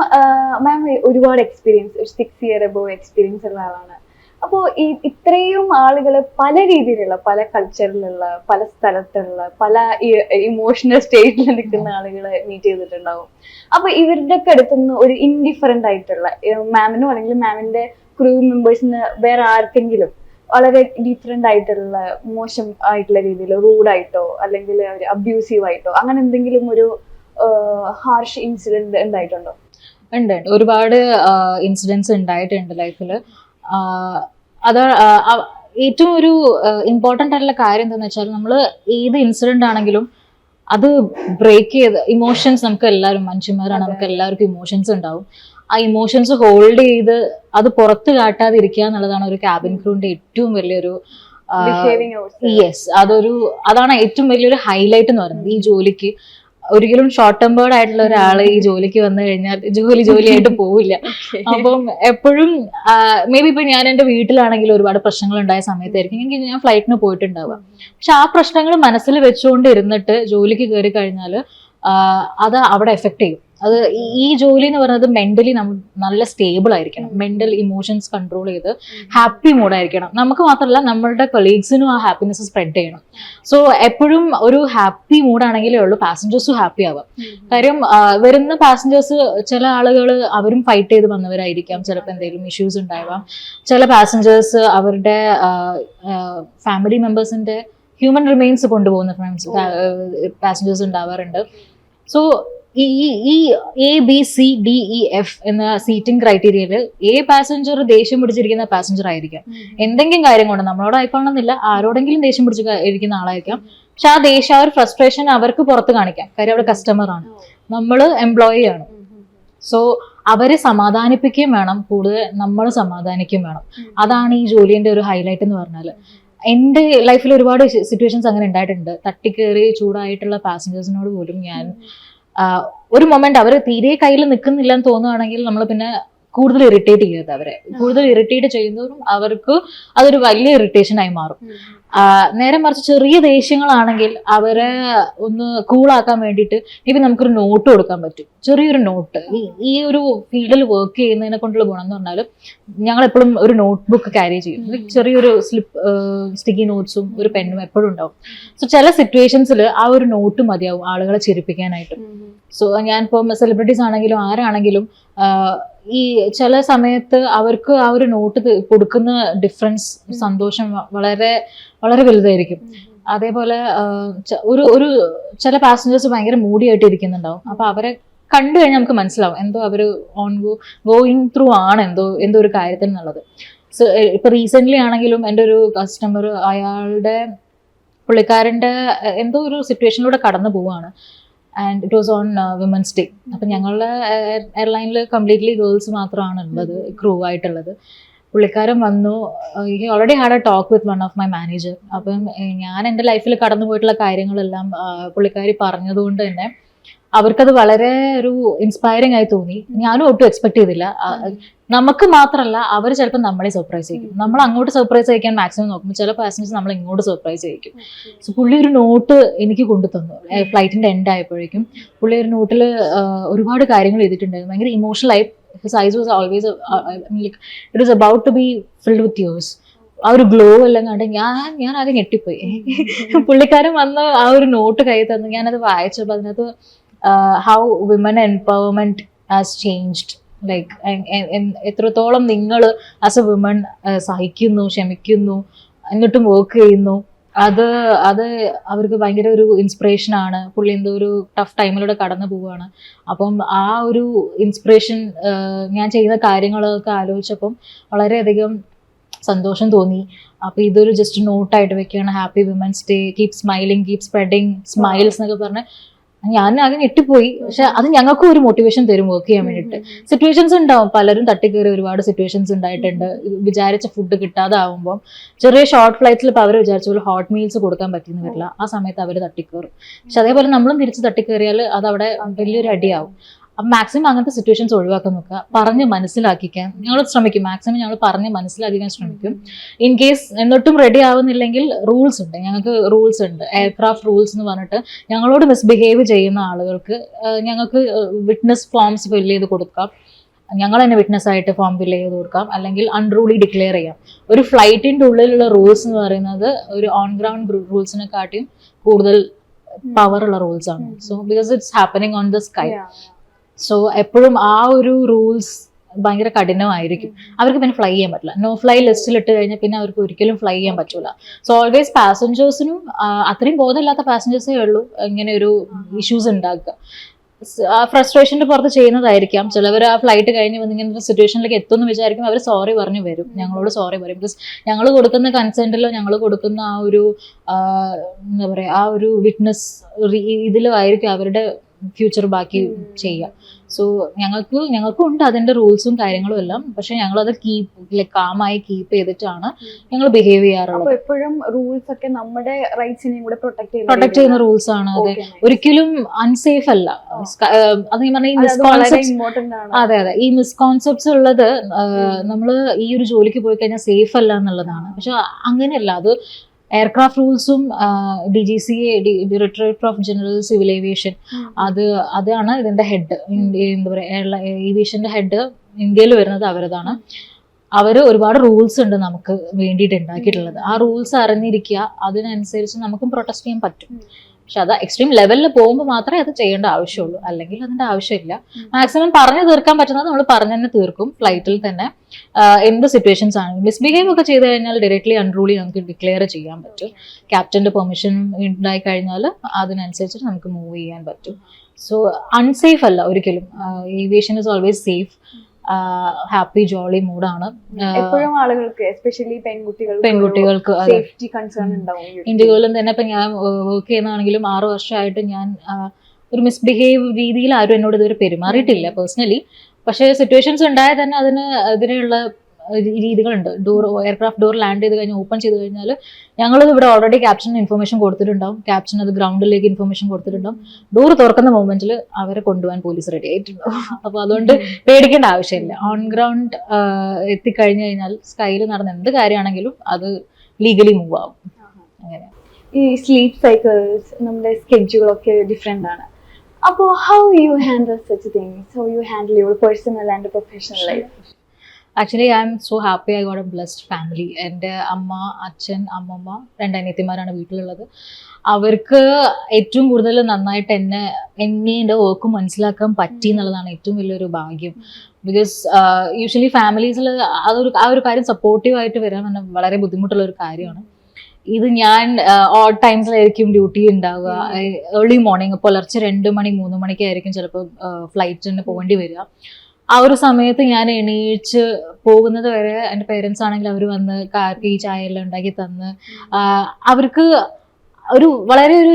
മാം ഒരുപാട് എക്സ്പീരിയൻസ്, ഒരു 6 year above എക്സ്പീരിയൻസ് ഉള്ള ആളാണ്. അപ്പോൾ ഈ ഇത്രയും ആളുകൾ പല രീതിയിലുള്ള, പല കൾച്ചറിലുള്ള, പല സ്ഥലത്തുള്ള, പല ഇമോഷണൽ സ്റ്റേറ്റിൽ നിൽക്കുന്ന ആളുകളെ മീറ്റ് ചെയ്തിട്ടുണ്ടാവും. അപ്പൊ ഇവരുടെ ഒക്കെ അടുത്തുനിന്ന് ഒരു ഇൻഡിഫറൻ്റ് ആയിട്ടുള്ള മാമിനോ അല്ലെങ്കിൽ മാമിന്റെ ക്രൂ മെമ്പേഴ്സിന് വേറെ ആർക്കെങ്കിലും വളരെ ഡിഫറെന്റ് ആയിട്ടുള്ള മോശം ആയിട്ടുള്ള രീതിയിൽ റൂഡായിട്ടോ അല്ലെങ്കിൽ ഒരു അബ്യൂസീവ് ആയിട്ടോ അങ്ങനെ എന്തെങ്കിലും ഒരു ഹാർഷ് ഇൻസിഡന്റ് ഉണ്ടായിട്ടുണ്ടോ? ഉണ്ട്, ഒരുപാട് ഇൻസിഡൻസ് ഉണ്ടായിട്ടുണ്ട് ലൈഫിൽ. അത് ഏറ്റവും ഒരു ഇമ്പോർട്ടൻ്റ് ആയിട്ടുള്ള കാര്യം എന്താണെന്ന് വെച്ചാൽ നമ്മൾ ഏത് ഇൻസിഡന്റ് ആണെങ്കിലും അത് ബ്രേക്ക് ചെയ്ത്, ഇമോഷൻസ് നമുക്ക് എല്ലാവരും മനുഷ്യന്മാരാണ്, നമുക്ക് എല്ലാവർക്കും ഇമോഷൻസ് ഉണ്ടാവും. ആ ഇമോഷൻസ് ഹോൾഡ് ചെയ്ത് അത് പുറത്ത് കാട്ടാതിരിക്കുക എന്നുള്ളതാണ് ഒരു ക്യാബിൻ ക്രൂവിന്റെ ഏറ്റവും വലിയൊരു അതാണ് ഏറ്റവും വലിയൊരു ഹൈലൈറ്റ് എന്ന് പറയുന്നത് ഈ ജോലിക്ക്. ഒരിക്കലും ഷോർട്ട് ടെമ്പേർഡ് ആയിട്ടുള്ള ഒരാള് ഈ ജോലിക്ക് വന്നു കഴിഞ്ഞാൽ ജോലിയായിട്ട് പോവില്ല. അപ്പം എപ്പോഴും മേ ബി ഇപ്പൊ ഞാൻ എന്റെ വീട്ടിലാണെങ്കിൽ ഒരുപാട് പ്രശ്നങ്ങൾ ഉണ്ടായ സമയത്തായിരിക്കും ഞാൻ ഫ്ലൈറ്റിന് പോയിട്ടുണ്ടാവുക. പക്ഷെ ആ പ്രശ്നങ്ങൾ മനസ്സിൽ വെച്ചുകൊണ്ട് ഇരുന്നിട്ട് ജോലിക്ക് കയറി കഴിഞ്ഞാൽ അത് അവിടെ എഫക്ട് ചെയ്യും. അത് ഈ ജോലി എന്ന് പറയുന്നത് മെന്റലി നമ്മൾ നല്ല സ്റ്റേബിൾ ആയിരിക്കണം, മെന്റൽ ഇമോഷൻസ് കൺട്രോൾ ചെയ്ത് ഹാപ്പി മൂഡായിരിക്കണം. നമുക്ക് മാത്രമല്ല നമ്മളുടെ കൊളീഗ്സിനും ആ ഹാപ്പിനെസ് സ്പ്രെഡ് ചെയ്യണം. സോ എപ്പോഴും ഒരു ഹാപ്പി മൂഡാണെങ്കിലേ ഉള്ളൂ പാസഞ്ചേഴ്സും ഹാപ്പി ആവാം. കാര്യം വരുന്ന പാസഞ്ചേഴ്സ് ചില ആളുകൾ അവരും ഫൈറ്റ് ചെയ്ത് വന്നവരായിരിക്കാം, ചിലപ്പോൾ എന്തെങ്കിലും ഇഷ്യൂസ് ഉണ്ടാവാം. ചില പാസഞ്ചേഴ്സ് അവരുടെ ഫാമിലി മെമ്പേഴ്സിന്റെ ഹ്യൂമൻ റിമെയിൻസ് കൊണ്ടുപോകുന്ന പാസഞ്ചേഴ്സ് ഉണ്ടാവാറുണ്ട്. സോ ഈ ABCDEF എന്ന സീറ്റിംഗ് ക്രൈറ്റീരിയയിൽ പാസഞ്ചർ ദേഷ്യം പിടിച്ചിരിക്കുന്ന പാസഞ്ചർ ആയിരിക്കാം. എന്തെങ്കിലും കാര്യം കൊണ്ട് നമ്മളോട് ആയിക്കോണമെന്നില്ല, ആരോടെങ്കിലും ദേഷ്യം പിടിച്ചിരിക്കുന്ന ആളായിരിക്കാം. പക്ഷെ ആ ദേഷ്യം, ആ ഒരു ഫ്രസ്ട്രേഷൻ അവർക്ക് പുറത്ത് കാണിക്കാം. കാര്യം അവിടെ കസ്റ്റമർ ആണ്, നമ്മള് എംപ്ലോയി ആണ്. സോ അവരെ സമാധാനിപ്പിക്കുകയും വേണം, കൂടുതൽ നമ്മൾ സമാധാനിക്കുകയും വേണം. അതാണ് ഈ ജോലിന്റെ ഒരു ഹൈലൈറ്റ് എന്ന് പറഞ്ഞാൽ. എൻ്റെ ലൈഫിൽ ഒരുപാട് സിറ്റുവേഷൻസ് അങ്ങനെ ഉണ്ടായിട്ടുണ്ട്. തട്ടിക്കേറി ചൂടായിട്ടുള്ള പാസഞ്ചേഴ്സിനോട് പോലും ഞാൻ ഒരു മൊമെന്റ് അവർ തീരെ കയ്യിൽ നിൽക്കുന്നില്ല എന്ന് തോന്നുകയാണെങ്കിൽ നമ്മൾ പിന്നെ കൂടുതൽ ഇറിറ്റേറ്റ് ചെയ്യരുത്. അവരെ കൂടുതൽ ഇറിറ്റേറ്റ് ചെയ്യുന്നവരും അവർക്ക് അതൊരു വലിയ ഇറിറ്റേഷൻ ആയി മാറും. നേരെ മറിച്ച് ചെറിയ ദേഷ്യങ്ങളാണെങ്കിൽ അവരെ ഒന്ന് കൂളാക്കാൻ വേണ്ടിയിട്ട് ഇപ്പം നമുക്കൊരു നോട്ട് കൊടുക്കാൻ പറ്റും, ചെറിയൊരു നോട്ട്. ഈ ഒരു ഫീൽഡിൽ വർക്ക് ചെയ്യുന്നതിനെ കൊണ്ടുള്ള ഗുണം എന്ന് പറഞ്ഞാൽ ഞങ്ങൾ എപ്പോഴും ഒരു നോട്ട് ബുക്ക് ക്യാരി ചെയ്യും. ചെറിയൊരു സ്റ്റിക്കി നോട്ട്സും ഒരു പെന്നും എപ്പോഴും ഉണ്ടാവും. സോ ചില സിറ്റുവേഷൻസിൽ ആ ഒരു നോട്ട് മതിയാവും ആളുകളെ ചിരിപ്പിക്കാനായിട്ട്. സോ ഞാനിപ്പം സെലിബ്രിറ്റീസ് ആണെങ്കിലും ആരാണെങ്കിലും ഈ ചില സമയത്ത് അവർക്ക് ആ ഒരു നോട്ട് കൊടുക്കുന്ന ഡിഫറൻസ്, സന്തോഷം വളരെ വളരെ വലുതായിരിക്കും. അതേപോലെ ഒരു ചില പാസഞ്ചേഴ്സ് ഭയങ്കര മൂഡി ആയിട്ട് ഇരിക്കുന്നുണ്ടാവും. അപ്പൊ അവരെ കണ്ടു കഴിഞ്ഞാൽ നമുക്ക് മനസ്സിലാവും എന്തോ അവര് ഗോയിങ് ത്രൂ ആണ് എന്തോ ഒരു കാര്യത്തിൽ എന്നുള്ളത്. സോ ഇപ്പൊ റീസെന്റ് ആണെങ്കിലും എൻ്റെ ഒരു കസ്റ്റമർ, പുള്ളിക്കാരൻ്റെ എന്തോ ഒരു സിറ്റുവേഷനിലൂടെ കടന്നു പോവാണ്. And it was on women's day. അപ്പം ഞങ്ങളുടെ എയർലൈനിൽ കംപ്ലീറ്റ്ലി ഗേൾസ് മാത്രമാണ് ഉള്ളത്, ക്രൂ ആയിട്ടുള്ളത്. പുള്ളിക്കാരൻ വന്നു, he already had A talk with one of my manager. അപ്പം ഞാൻ എൻ്റെ ലൈഫിൽ കടന്നു പോയിട്ടുള്ള കാര്യങ്ങളെല്ലാം പുള്ളിക്കാരി പറഞ്ഞതുകൊണ്ട് തന്നെ അവർക്കത് വളരെ ഒരു ഇൻസ്പയറിംഗ് ആയി തോന്നി. ഞാനും ഒട്ടും എക്സ്പെക്ട് ചെയ്തില്ല. നമുക്ക് മാത്രമല്ല അവർ ചിലപ്പോൾ നമ്മളെ സർപ്രൈസ് ചെയ്യും. നമ്മൾ അങ്ങോട്ട് സർപ്രൈസ് ചെയ്യിക്കാൻ മാക്സിമം നോക്കുമ്പോൾ ചില പാസഞ്ചേഴ്സ് നമ്മൾ ഇങ്ങോട്ട് സർപ്രൈസ് ചെയ്യിക്കും. സോ പുള്ളി ഒരു നോട്ട് എനിക്ക് കൊണ്ടു തന്നു. ഫ്ലൈറ്റിന്റെ എൻഡ് ആയപ്പോഴേക്കും പുള്ളി ഒരു നോട്ടിൽ ഒരുപാട് കാര്യങ്ങൾ എഴുതിയിട്ടുണ്ടായിരുന്നു. ഭയങ്കര ഇമോഷണൽ ആയി. His eyes was always it was about to be filled with tears. ആ ഒരു ഗ്ലോ എല്ലാം കണ്ട് ഞാൻ ആദ്യം ഞെട്ടിപ്പോയി. പുള്ളിക്കാരൻ വന്ന് ആ ഒരു നോട്ട് കയ്യിൽ തന്നു. ഞാനത് വായിച്ചപ്പോൾ അതിനകത്ത് how women empowerment has changed. Like എത്രത്തോളം നിങ്ങൾ ആസ് എ വിമൺ സഹിക്കുന്നു, ക്ഷമിക്കുന്നു, എന്നിട്ടും വർക്ക് ചെയ്യുന്നു. അത് അവർക്ക് ഭയങ്കര ഒരു ഇൻസ്പിറേഷൻ ആണ്. പുള്ളി എന്തോ ഒരു ടഫ് ടൈമിലൂടെ കടന്നു പോവുകയാണ്. അപ്പം ആ ഒരു ഇൻസ്പിറേഷൻ ഞാൻ ചെയ്യുന്ന കാര്യങ്ങളൊക്കെ ആലോചിച്ചപ്പം വളരെയധികം സന്തോഷം തോന്നി. അപ്പൊ ഇതൊരു ജസ്റ്റ് നോട്ടായിട്ട് വെക്കുകയാണ്, happy women's day, keep smiling, keep spreading smiles എന്നൊക്കെ പറഞ്ഞ് ഞാൻ ആകെ ഞെട്ടിപ്പോയി. പക്ഷെ അത് ഞങ്ങൾക്കും ഒരു മോട്ടിവേഷൻ തരും വർക്ക് ചെയ്യാൻ വേണ്ടിയിട്ട്. സിറ്റുവേഷൻസ് ഉണ്ടാവും, പലരും തട്ടിക്കയറി ഒരുപാട് സിറ്റുവേഷൻസ് ഉണ്ടായിട്ടുണ്ട്. വിചാരിച്ച ഫുഡ് കിട്ടാതെ ആവുമ്പോൾ ചെറിയ ഷോർട്ട് ഫ്ലൈറ്റ്സിൽ ഇപ്പോൾ അവർ വിചാരിച്ച പോലെ ഹോട്ട് മീൽസ് കൊടുക്കാൻ പറ്റിയെന്ന് വരില്ല. ആ സമയത്ത് അവർ തട്ടിക്കയറും. പക്ഷെ അതേപോലെ നമ്മളും തിരിച്ച് തട്ടിക്കയറിയാൽ അത് അവിടെ വലിയൊരു അടിയാവും. അപ്പം മാക്സിമം അങ്ങനത്തെ സിറ്റുവേഷൻസ് ഒഴിവാക്കാൻ നോക്കുക. പറഞ്ഞ് മനസ്സിലാക്കിക്കാൻ ഞങ്ങൾ ശ്രമിക്കും. മാക്സിമം ഞങ്ങൾ പറഞ്ഞ് മനസ്സിലാക്കിക്കാൻ ശ്രമിക്കും. ഇൻ കേസ് എന്നിട്ടും റെഡി ആവുന്നില്ലെങ്കിൽ റൂൾസ് ഉണ്ട്, ഞങ്ങൾക്ക് റൂൾസ് ഉണ്ട്. എയർക്രാഫ്റ്റ് റൂൾസ് എന്ന് പറഞ്ഞിട്ട് ഞങ്ങളോട് മിസ്ബിഹേവ് ചെയ്യുന്ന ആളുകൾക്ക് ഞങ്ങൾക്ക് വിറ്റ്നസ് ഫോംസ് ഫില്ല് ചെയ്ത് കൊടുക്കാം. ഞങ്ങൾ തന്നെ വിറ്റ്നസ് ആയിട്ട് ഫോം ഫില്ല് ചെയ്ത് കൊടുക്കാം, അല്ലെങ്കിൽ അൺറൂളി ഡിക്ലെയർ ചെയ്യാം. ഒരു ഫ്ലൈറ്റിൻ്റെ ഉള്ളിലുള്ള റൂൾസ് എന്ന് പറയുന്നത് ഒരു ഓൺ ഗ്രൗണ്ട് റൂൾസിനെക്കാട്ടിയും കൂടുതൽ പവറുള്ള റൂൾസ് ആണ്. So because it's happening on the sky. So എപ്പോഴും ആ ഒരു റൂൾസ് ഭയങ്കര കഠിനമായിരിക്കും. അവർക്ക് പിന്നെ ഫ്ലൈ ചെയ്യാൻ പറ്റില്ല. നോ ഫ്ലൈ ലിസ്റ്റിൽ ഇട്ട് കഴിഞ്ഞാൽ പിന്നെ അവർക്ക് ഒരിക്കലും ഫ്ലൈ ചെയ്യാൻ പറ്റില്ല. സോ ഓൾവേസ് പാസഞ്ചേഴ്സിനും അത്രയും ബോധമില്ലാത്ത പാസഞ്ചേഴ്സേ ഉള്ളൂ ഇങ്ങനെ ഒരു ഇഷ്യൂസ് ഉണ്ടാക്കുക. ഫ്രസ്ട്രേഷൻ്റെ പുറത്ത് ചെയ്യുന്നതായിരിക്കാം. ചിലവർ ആ ഫ്ലൈറ്റ് കഴിഞ്ഞ് വന്ന് ഇങ്ങനത്തെ ഒരു സിറ്റുവേഷനിലേക്ക് എത്തുമെന്ന് വിചാരിക്കും, അവർ സോറി പറഞ്ഞു വരും, ഞങ്ങളോട് സോറി പറയും. ബിക്കോസ് ഞങ്ങൾ കൊടുക്കുന്ന കൺസെൻറ്റിലോ ഞങ്ങൾ കൊടുക്കുന്ന ആ ഒരു എന്താ പറയുക, ആ ഒരു വിറ്റ്നസ് ഇതിലോ ആയിരിക്കും അവരുടെ ഫ്യൂച്ചർ ബാക്കി ചെയ്യുക. സോ ഞങ്ങൾക്കും ഉണ്ട് അതിൻ്റെ റൂൾസും കാര്യങ്ങളും എല്ലാം. പക്ഷെ ഞങ്ങളത് കാമായി കീപ്പ് ചെയ്തിട്ടാണ് ഞങ്ങൾ ബിഹേവ് ചെയ്യാറുള്ളത്. എപ്പോഴും റൂൾസ് ഒക്കെ നമ്മുടെ റൈറ്റ്സിനെയും കൂടെ പ്രൊട്ടക്ട് ചെയ്യുന്ന റൂൾസ് ആണ്. അതെ, ഒരിക്കലും അൺസേഫ് അല്ല. അത് ഞാൻ പറഞ്ഞ ഈ മിസ്കോൺസെപ്റ്റ്, അതെ ഈ മിസ്കോൺസെപ്റ്റ്സ് ഉള്ളത് നമ്മൾ ഈ ഒരു ജോലിക്ക് പോയി കഴിഞ്ഞാൽ സേഫ് അല്ല എന്നുള്ളതാണ്. പക്ഷെ അങ്ങനെയല്ല. അത് എയർക്രാഫ്റ്റ് റൂൾസും DGCA, directorate of general civil aviation, അതാണ് ഇതിന്റെ ഹെഡ്. എന്താ പറയുക, ഏവിയേഷന്റെ ഹെഡ് ഇന്ത്യയിൽ വരുന്നത് അവരതാണ്. അവർ ഒരുപാട് റൂൾസ് ഉണ്ട് നമുക്ക് വേണ്ടിയിട്ട് ഉണ്ടാക്കിയിട്ടുള്ളത്. ആ റൂൾസ് അറിഞ്ഞിരിക്കുക, അതിനനുസരിച്ച് നമുക്കും പ്രൊട്ടസ്റ്റ് ചെയ്യാൻ പറ്റും. പക്ഷെ അത് എക്സ്ട്രീം ലെവലിൽ പോകുമ്പോൾ മാത്രമേ അത് ചെയ്യേണ്ട ആവശ്യമുള്ളൂ, അല്ലെങ്കിൽ അതിന്റെ ആവശ്യമില്ല. മാക്സിമം പറഞ്ഞു തീർക്കാൻ പറ്റുന്നത് നമ്മൾ പറഞ്ഞു തന്നെ തീർക്കും. ഫ്ലൈറ്റിൽ തന്നെ എന്ത് സിറ്റുവേഷൻസ് ആണ്, മിസ്ബിഹേവ് ഒക്കെ ചെയ്ത് കഴിഞ്ഞാൽ ഡയറക്ട്ലി അൺറൂളി നമുക്ക് ഡിക്ലെയർ ചെയ്യാൻ പറ്റും. ക്യാപ്റ്റന്റെ പെർമിഷൻ ഉണ്ടായി കഴിഞ്ഞാൽ അതിനനുസരിച്ചിട്ട് നമുക്ക് മൂവ് ചെയ്യാൻ പറ്റും. സോ അൺസേഫ് അല്ല ഒരിക്കലും. Aviation is always safe. Happy jolly മൂഡാണ്. എപ്പോഴും ആളുകൾക്ക്, എസ്പെഷ്യലി പെൺകുട്ടികൾക്ക് സേഫ്റ്റി കൺസേൺ ഉണ്ടാവും. ഇന്ത്യയിലും തന്നെ ഇപ്പൊ ഞാൻ വർക്ക് ചെയ്യുന്നതാണെങ്കിലും 6 വർഷമായിട്ട് ഞാൻ ഒരു മിസ്ബിഹേവ് രീതിയിൽ ആരും എന്നോട് ഇതുവരെ പെരുമാറിയിട്ടില്ല പേഴ്സണലി. പക്ഷേ സിറ്റുവേഷൻസ് ഉണ്ടായാൽ തന്നെ അതിനുള്ള രീതികളുണ്ട്. എയർക്രാഫ്റ്റ് ഡോർ ലാൻഡ് ചെയ്ത് കഴിഞ്ഞാൽ ഓപ്പൺ ചെയ്ത് കഴിഞ്ഞാൽ ഞങ്ങളത് ഇവിടെ ഓൾറെഡി ക്യാപ്റ്റന് ഇൻഫർമേഷൻ കൊടുത്തിട്ടുണ്ടാവും. ക്യാപ്റ്റൻ അത് ഗ്രൗണ്ടിലേക്ക് ഇൻഫർമേഷൻ കൊടുത്തിട്ടുണ്ടാവും. ഡോർ തുറക്കുന്ന മൊമെന്റിൽ അവരെ കൊണ്ടുപോകാൻ പോലീസ് റെഡി ആയിട്ടുണ്ടാവും. അപ്പോൾ അതുകൊണ്ട് പേടിക്കേണ്ട ആവശ്യമില്ല. ഓൺ ഗ്രൗണ്ട് എത്തിക്കഴിഞ്ഞു കഴിഞ്ഞാൽ സ്കൈയിൽ നടന്ന എന്ത് കാര്യമാണെങ്കിലും അത് ലീഗലി മൂവ് ആവും. അങ്ങനെ ഈ സ്ലീപ്പ് സൈക്കിൾസ്, നമ്മുടെ സ്കെഡ്യൂളൊക്കെ ഡിഫറെൻ്റ് ആണ്. അപ്പോൾ how you handle such things, how you handle your personal and professional life? Actually I M so happy. I got A blessed family. എൻ്റെ അമ്മ, അച്ഛൻ, അമ്മമ്മ, 2 അനിയത്തിമാരാണ് വീട്ടിലുള്ളത്. അവർക്ക് ഏറ്റവും കൂടുതൽ നന്നായിട്ട് എന്നെ എൻ്റെ വർക്ക് മനസ്സിലാക്കാൻ പറ്റി എന്നുള്ളതാണ് ഏറ്റവും വലിയൊരു ഭാഗ്യം. ബിക്കോസ് യൂഷ്വലി ഫാമിലീസിൽ ആ ഒരു കാര്യം സപ്പോർട്ടീവായിട്ട് വരാൻ തന്നെ വളരെ ബുദ്ധിമുട്ടുള്ള ഒരു കാര്യമാണ്. ഇത് ഞാൻ ഓഡ് ടൈംസിലായിരിക്കും ഡ്യൂട്ടി ഉണ്ടാവുക. ഏർലി മോർണിംഗ് പുലർച്ചെ 2 മണി 3 മണിക്കായിരിക്കും ചിലപ്പോൾ ഫ്ലൈറ്റിന് പോകേണ്ടി വരിക. ആ ഒരു സമയത്ത് ഞാൻ എണീച്ച് പോകുന്നത് വരെ എൻ്റെ പേരൻസ് ആണെങ്കിൽ അവർ വന്ന് കാപ്പി ചായ എല്ലാം ഉണ്ടാക്കി തന്ന് അവർക്ക് വളരെ ഒരു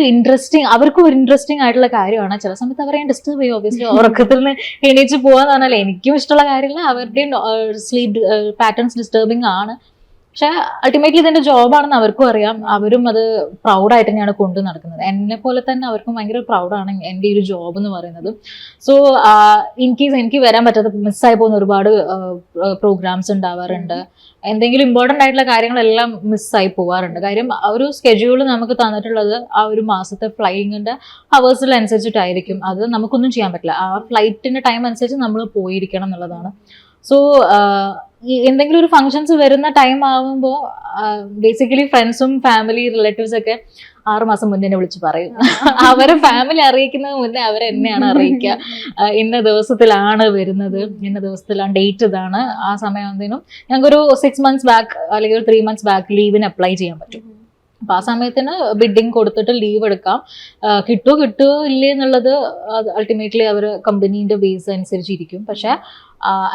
അവർക്കും ഒരു ഇൻട്രസ്റ്റിംഗ് ആയിട്ടുള്ള കാര്യമാണ്. ചില സമയത്ത് അവരെ ഡിസ്റ്റർബ് ചെയ്യും. ഒബ്വിയസ്ലി ഉറക്കത്തിൽ നിന്ന് എണീച്ച് പോകാന്ന് പറഞ്ഞാൽ എനിക്കും ഇഷ്ടമുള്ള കാര്യമില്ല, അവരുടെയും സ്ലീപ്പ് പാറ്റേൺസ് ഡിസ്റ്റർബിങ് ആണ്. പക്ഷെ അൾട്ടിമേറ്റ്ലി ഇതെന്റെ ജോബാണെന്ന് അവർക്കും അറിയാം. അവരും അത് പ്രൗഡായിട്ട് തന്നെയാണ് കൊണ്ടു നടക്കുന്നത്. എന്നെ പോലെ തന്നെ അവർക്കും ഭയങ്കര പ്രൗഡാണ് എൻ്റെ ഈ ഒരു ജോബ് എന്ന് പറയുന്നത്. സോ ഇൻ കേസ് എനിക്ക് വരാൻ പറ്റാത്ത മിസ്സായി പോകുന്ന ഒരുപാട് പ്രോഗ്രാംസ് ഉണ്ടാവാറുണ്ട്. എന്തെങ്കിലും ഇമ്പോർട്ടൻ്റ് ആയിട്ടുള്ള കാര്യങ്ങളെല്ലാം മിസ്സായി പോകാറുണ്ട്. കാര്യം ആ ഒരു സ്കെഡ്യൂൾ നമുക്ക് തന്നിട്ടുള്ളത് ആ ഒരു മാസത്തെ ഫ്ലൈയിങ്ങിൻ്റെ ഹവേഴ്സിലനുസരിച്ചിട്ടായിരിക്കും. അത് നമുക്കൊന്നും ചെയ്യാൻ പറ്റില്ല. ആ ഫ്ലൈറ്റിൻ്റെ ടൈം അനുസരിച്ച് നമ്മൾ പോയിരിക്കണം എന്നുള്ളതാണ്. സോ എന്തെങ്കിലും ഒരു ഫങ്ഷൻസ് വരുന്ന ടൈം ആവുമ്പോൾ ബേസിക്കലി ഫ്രണ്ട്സും ഫാമിലി റിലേറ്റീവ്സ് ഒക്കെ 6 മാസം മുന്നേ എന്നെ വിളിച്ച് പറയും. അവരെ ഫാമിലി അറിയിക്കുന്നത് മുന്നേ അവരെന്നെയാണ് അറിയിക്കുക. ഇന്ന ദിവസത്തിലാണ് വരുന്നത്, ഇന്ന ദിവസത്തിലാണ്, ഡേറ്റ് ഇതാണ്, ആ സമയമാകുന്നതിനും ഞങ്ങൾക്കൊരു 6 months ബാക്ക് അല്ലെങ്കിൽ ഒരു 3 months ബാക്ക് ലീവിന് അപ്ലൈ ചെയ്യാൻ പറ്റും. അപ്പം ആ സമയത്തിന് ബിഡിങ് കൊടുത്തിട്ട് ലീവ് എടുക്കാം. കിട്ടുമോ ഇല്ലേ എന്നുള്ളത് അൾട്ടിമേറ്റ്ലി അവർ കമ്പനീൻ്റെ ബേസ് അനുസരിച്ചിരിക്കും. പക്ഷേ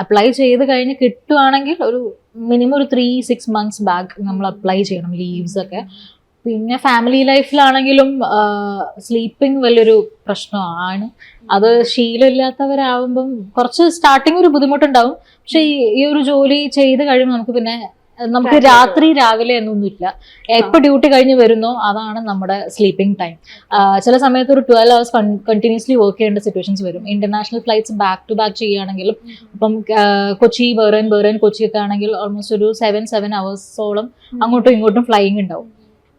അപ്ലൈ ചെയ്ത് കഴിഞ്ഞ് കിട്ടുവാണെങ്കിൽ ഒരു മിനിമം ഒരു 3-6 months ബാക്ക് നമ്മൾ അപ്ലൈ ചെയ്യണം ലീവ്സ് ഒക്കെ. പിന്നെ ഫാമിലി ലൈഫിലാണെങ്കിലും സ്ലീപ്പിംഗ് വലിയൊരു പ്രശ്നമാണ്. അത് ശീലമില്ലാത്തവരാകുമ്പം കുറച്ച് സ്റ്റാർട്ടിങ് ഒരു ബുദ്ധിമുട്ടുണ്ടാവും. പക്ഷെ ഈ ഒരു ജോലി ചെയ്ത് കഴിയുമ്പോൾ നമുക്ക് പിന്നെ നമുക്ക് രാത്രി രാവിലെ എന്നൊന്നുമില്ല. എപ്പോൾ ഡ്യൂട്ടി കഴിഞ്ഞ് വരുന്നോ അതാണ് നമ്മുടെ സ്ലീപ്പിംഗ് ടൈം. ചില സമയത്ത് ഒരു 12 hours കണ്ടിന്യൂസ്ലി വർക്ക് ചെയ്യേണ്ട സിറ്റുവേഷൻസ് വരും. International flights back to back ചെയ്യുകയാണെങ്കിലും ഇപ്പം കൊച്ചി ബെഹ്റൈൻ കൊച്ചി ഒക്കെ ആണെങ്കിൽ ഓൾമോസ്റ്റ് ഒരു 7 hours അങ്ങോട്ടും ഇങ്ങോട്ടും ഫ്ലൈയിങ് ഉണ്ടാവും.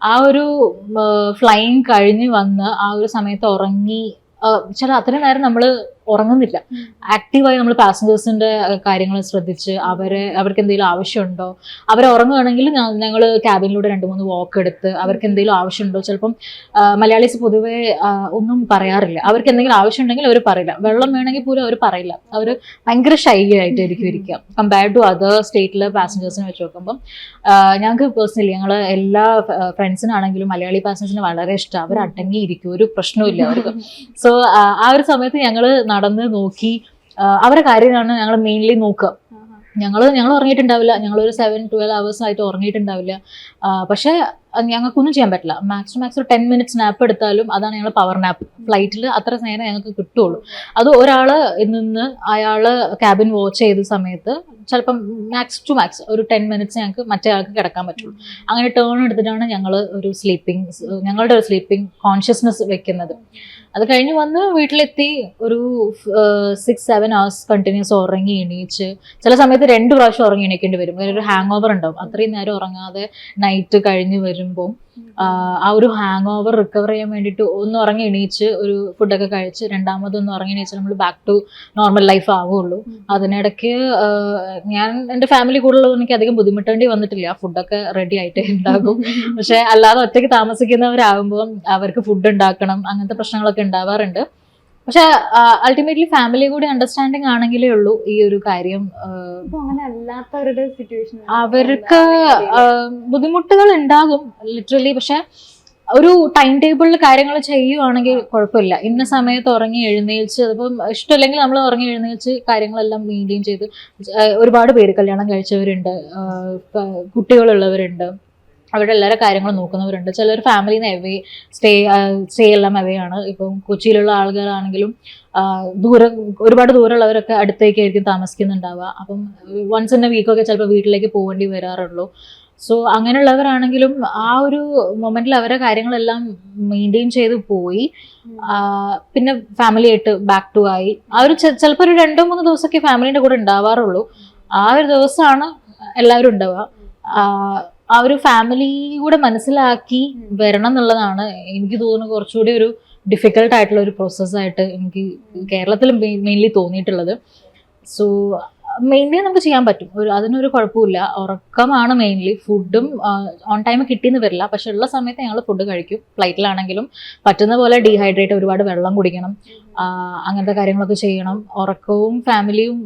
ആ ഒരു ഫ്ലൈയിങ് കഴിഞ്ഞ് വന്ന് ആ ഒരു സമയത്ത് ഉറങ്ങി അത്രയും നേരം നമ്മൾ ഉറങ്ങുന്നില്ല. ആക്റ്റീവായി നമ്മൾ പാസഞ്ചേഴ്സിന്റെ കാര്യങ്ങൾ ശ്രദ്ധിച്ച് അവർക്ക് എന്തെങ്കിലും ആവശ്യമുണ്ടോ, അവരെ ഉറങ്ങുകയാണെങ്കിൽ ഞങ്ങൾ ക്യാബിനിലൂടെ 2-3 വാക്ക് എടുത്ത് അവർക്ക് എന്തെങ്കിലും ആവശ്യമുണ്ടോ. ചിലപ്പം മലയാളീസ് പൊതുവെ ഒന്നും പറയാറില്ല. അവർക്ക് എന്തെങ്കിലും ആവശ്യം ഉണ്ടെങ്കിൽ അവർ പറയില്ല. വെള്ളം വേണമെങ്കിൽ പോലും അവർ പറയില്ല. അവർ ഭയങ്കര ഷൈ ആയിട്ടായിരിക്കും ഇരിക്കുക കമ്പയർഡ് ടു അതർ സ്റ്റേറ്റിലെ പാസഞ്ചേഴ്സിനെ വെച്ച് നോക്കുമ്പം. ഞങ്ങൾക്ക് പേഴ്സണലി ഞങ്ങൾ എല്ലാ ഫ്രണ്ട്സിനാണെങ്കിലും മലയാളി പാസഞ്ചേഴ്സിന് വളരെ ഇഷ്ടം. അവർ അടങ്ങിയിരിക്കും, ഒരു പ്രശ്നവും അവർക്ക്. സോ ആ ഒരു സമയത്ത് ഞങ്ങൾ നടന്ന് നോക്കി അവരുടെ കാര്യമാണ് ഞങ്ങൾ മെയിൻലി നോക്കുക. ഞങ്ങൾ ഉറങ്ങിയിട്ടുണ്ടാവില്ല. ഞങ്ങളൊരു 7-12 hours ആയിട്ട് ഉറങ്ങിയിട്ടുണ്ടാവില്ല. പക്ഷെ ഞങ്ങൾക്കൊന്നും ചെയ്യാൻ പറ്റില്ല. മാക്സിമം ഒരു 10 minutes നാപ്പ് എടുത്താലും അതാണ് ഞങ്ങൾ പവർ നാപ്പ്. ഫ്ലൈറ്റിൽ അത്ര നേരം ഞങ്ങൾക്ക് കിട്ടുള്ളൂ. അത് ഒരാള് നിന്ന് അയാള് ക്യാബിൻ വാച്ച് ചെയ്ത സമയത്ത് ചിലപ്പം മാക്സ് ടു മാക്സ് ഒരു 10 minutes ഞങ്ങൾക്ക് മറ്റേ ആൾക്ക് കിടക്കാൻ പറ്റുള്ളൂ. അങ്ങനെ ടേൺ എടുത്തിട്ടാണ് ഞങ്ങളുടെ ഒരു സ്ലീപ്പിംഗ് കോൺഷ്യസ്നെസ് വെക്കുന്നത്. അത് കഴിഞ്ഞ് വന്ന് വീട്ടിലെത്തി ഒരു 6-7 hours കണ്ടിന്യൂസ് ഉറങ്ങി എണീച്ച് ചില സമയത്ത് 2 പ്രാവശ്യം ഉറങ്ങി എണീക്കേണ്ടി വരും. ഒരു ഹാങ് ഓവർ ഉണ്ടാവും. അത്രയും നേരം ഉറങ്ങാതെ നൈറ്റ് കഴിഞ്ഞ് വരുമ്പോൾ ആ ഒരു ഹാങ് ഓവർ റിക്കവർ ചെയ്യാൻ വേണ്ടിയിട്ട് ഒന്ന് ഉറങ്ങി എണീച്ച് ഒരു ഫുഡൊക്കെ കഴിച്ച് രണ്ടാമതൊന്ന് ഉറങ്ങി എണീച്ച് നമ്മൾ ബാക്ക് ടു നോർമൽ ലൈഫ് ആവുള്ളൂ. അതിനിടയ്ക്ക് ഞാൻ എൻ്റെ ഫാമിലി കൂടുതലുള്ളത് എനിക്ക് അധികം ബുദ്ധിമുട്ടേണ്ടി വന്നിട്ടില്ല. ഫുഡൊക്കെ റെഡി ആയിട്ട് ഉണ്ടാകും. പക്ഷെ അല്ലാതെ ഒറ്റയ്ക്ക് താമസിക്കുന്നവരാകുമ്പോൾ അവർക്ക് ഫുഡ് ഉണ്ടാക്കണം, അങ്ങനത്തെ പ്രശ്നങ്ങളൊക്കെ ഉണ്ടാവാറുണ്ട്. പക്ഷെ അൾട്ടിമേറ്റ്ലി ഫാമിലി കൂടി അണ്ടർസ്റ്റാൻഡിങ് ആണെങ്കിലേ ഉള്ളൂ ഈ ഒരു കാര്യം. അങ്ങനെ അല്ലാത്തവരുടെ സിറ്റുവേഷൻ അവർക്ക് ബുദ്ധിമുട്ടുകൾ ഉണ്ടാകും ലിറ്ററലി. പക്ഷെ ഒരു ടൈം ടേബിളിൽ കാര്യങ്ങൾ ചെയ്യുവാണെങ്കിൽ കുഴപ്പമില്ല. ഇന്ന സമയത്ത് ഉറങ്ങി എഴുന്നേൽച്ച്, അതിപ്പം ഇഷ്ടമില്ലെങ്കിൽ നമ്മൾ ഉറങ്ങി എഴുന്നേൽച്ച് കാര്യങ്ങളെല്ലാം മെയിൻറ്റെയിൻ ചെയ്ത്. ഒരുപാട് പേര് കല്യാണം കഴിച്ചവരുണ്ട്, കുട്ടികളുള്ളവരുണ്ട്, അവരുടെ എല്ലാവരുടെ കാര്യങ്ങൾ നോക്കുന്നവരുണ്ട്. ചിലർ ഫാമിലിന്ന് സ്റ്റേ എല്ലാം അവേ ആണ്. ഇപ്പം കൊച്ചിയിലുള്ള ആളുകളാണെങ്കിലും ഒരുപാട് ദൂരമുള്ളവരൊക്കെ അടുത്തേക്കായിരിക്കും താമസിക്കുന്നുണ്ടാവുക. അപ്പം വൺസ് ഇൻ എ വീക്കൊക്കെ ചിലപ്പോൾ വീട്ടിലേക്ക് പോകേണ്ടി വരാറുള്ളൂ. സോ അങ്ങനെയുള്ളവരാണെങ്കിലും ആ ഒരു മൊമെന്റിൽ അവരുടെ കാര്യങ്ങളെല്ലാം മെയിൻറ്റെയിൻ ചെയ്ത് പോയി. പിന്നെ ഫാമിലി ആയിട്ട് ബാക്ക് ടു ആയി. ആ ഒരു ചിലപ്പോൾ ഒരു 2-3 ദിവസമൊക്കെ ഫാമിലിന്റെ കൂടെ ഉണ്ടാവാറുള്ളൂ. ആ ഒരു ദിവസമാണ് എല്ലാവരും ഉണ്ടാവുക. ആ ഒരു ഫാമിലി കൂടെ മനസ്സിലാക്കി വരണം എന്നുള്ളതാണ് എനിക്ക് തോന്നുന്നു കുറച്ചുകൂടി ഒരു ഡിഫിക്കൽട്ട് ആയിട്ടുള്ള ഒരു പ്രോസസ്സായിട്ട് എനിക്ക് കേരളത്തിൽ മെയിൻലി തോന്നിയിട്ടുള്ളത്. സോ മെയിൻലി നമുക്ക് ചെയ്യാൻ പറ്റും, അതിനൊരു കുഴപ്പമില്ല. ഉറക്കമാണ് മെയിൻലി. ഫുഡും ഓൺ ടൈം കിട്ടിയെന്ന് വരില്ല, പക്ഷെ ഉള്ള സമയത്ത് ഞങ്ങൾ ഫുഡ് കഴിക്കും. ഫ്ലൈറ്റിലാണെങ്കിലും പറ്റുന്ന പോലെ ഡീഹൈഡ്രേറ്റ്, ഒരുപാട് വെള്ളം കുടിക്കണം, അങ്ങനത്തെ കാര്യങ്ങളൊക്കെ ചെയ്യണം. ഉറക്കവും ഫാമിലിയും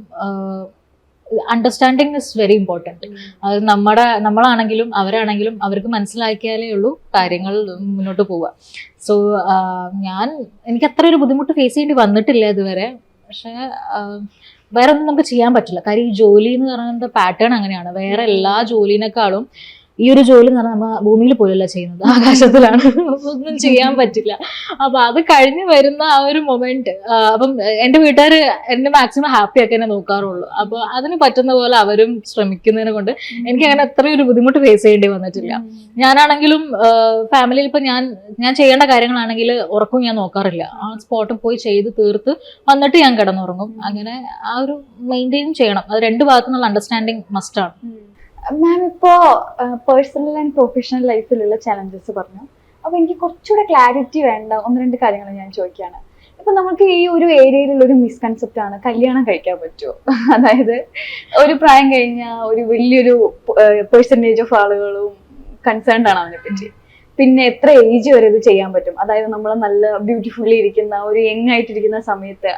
അണ്ടർസ്റ്റാൻഡിങ് ഇസ് വെരി ഇമ്പോർട്ടൻറ്റ്. അത് നമ്മളാണെങ്കിലും അവരാണെങ്കിലും അവർക്ക് മനസ്സിലാക്കിയാലേ ഉള്ളൂ കാര്യങ്ങൾ മുന്നോട്ട് പോവുക. സോ എനിക്ക് അത്ര ഒരു ബുദ്ധിമുട്ട് ഫേസ് ചെയ്യേണ്ടി വന്നിട്ടില്ല ഇതുവരെ. പക്ഷേ വേറെ ഒന്നും നമുക്ക് ചെയ്യാൻ പറ്റില്ല. കാര്യം ഈ ജോലി എന്ന് പറയുന്നത് പാറ്റേൺ അങ്ങനെയാണ്. വേറെ എല്ലാ ജോലിനേക്കാളും ഈ ഒരു ജോലി എന്ന് പറഞ്ഞാൽ നമ്മൾ ഭൂമിയിൽ പോലല്ല ചെയ്യുന്നത്, ആകാശത്തിലാണ്. ഒന്നും ചെയ്യാൻ പറ്റില്ല. അപ്പൊ അത് കഴിഞ്ഞ് വരുന്ന ആ ഒരു മൊമെന്റ്, അപ്പം എൻ്റെ വീട്ടുകാർ എന്നെ മാക്സിമം ഹാപ്പി ആക്കി എന്നെ നോക്കാറുള്ളൂ. അപ്പൊ അതിന് പറ്റുന്ന പോലെ അവരും ശ്രമിക്കുന്നതിനെ കൊണ്ട് എനിക്ക് അങ്ങനെ അത്രയും ഒരു ബുദ്ധിമുട്ട് ഫേസ് ചെയ്യേണ്ടി വന്നിട്ടില്ല. ഞാനാണെങ്കിലും ഫാമിലിയിൽ ഇപ്പൊ ഞാൻ ചെയ്യേണ്ട കാര്യങ്ങളാണെങ്കിൽ ഉറക്കം ഞാൻ നോക്കാറില്ല. ആ സ്പോട്ടിൽ പോയി ചെയ്ത് തീർത്ത് വന്നിട്ട് ഞാൻ കിടന്നുറങ്ങും. അങ്ങനെ ആ ഒരു മെയിൻറ്റെയിൻ ചെയ്യണം. അത് 2 ഭാഗത്തു നിന്നുള്ള അണ്ടർസ്റ്റാൻഡിങ് മസ്റ്റാണ്. മാം ഇപ്പോ പേഴ്സണൽ ആൻഡ് പ്രൊഫഷണൽ ലൈഫിലുള്ള ചലഞ്ചസ് പറഞ്ഞു. അപ്പൊ എനിക്ക് കുറച്ചുകൂടെ ക്ലാരിറ്റി വേണ്ട 1-2 കാര്യങ്ങൾ ഞാൻ ചോദിക്കുകയാണ്. ഇപ്പൊ നമുക്ക് ഈ ഒരു ഏരിയയിലുള്ള ഒരു മിസ്കൺസെപ്റ്റ് ആണ് കല്യാണം കഴിക്കാൻ പറ്റുമോ. അതായത് ഒരു പ്രായം കഴിഞ്ഞാൽ ഒരു വലിയൊരു പെർസെൻറ്റേജ് ഓഫ് ആളുകളും കൺസേൺഡ് ആണ് അതിനെപ്പറ്റി. പിന്നെ എത്ര ഏജ് വരെ ഇത് ചെയ്യാൻ പറ്റും, അതായത് നമ്മൾ നല്ല ബ്യൂട്ടിഫുള്ളി ഇരിക്കുന്ന ഒരു യങ് ആയിട്ടിരിക്കുന്ന സമയത്ത്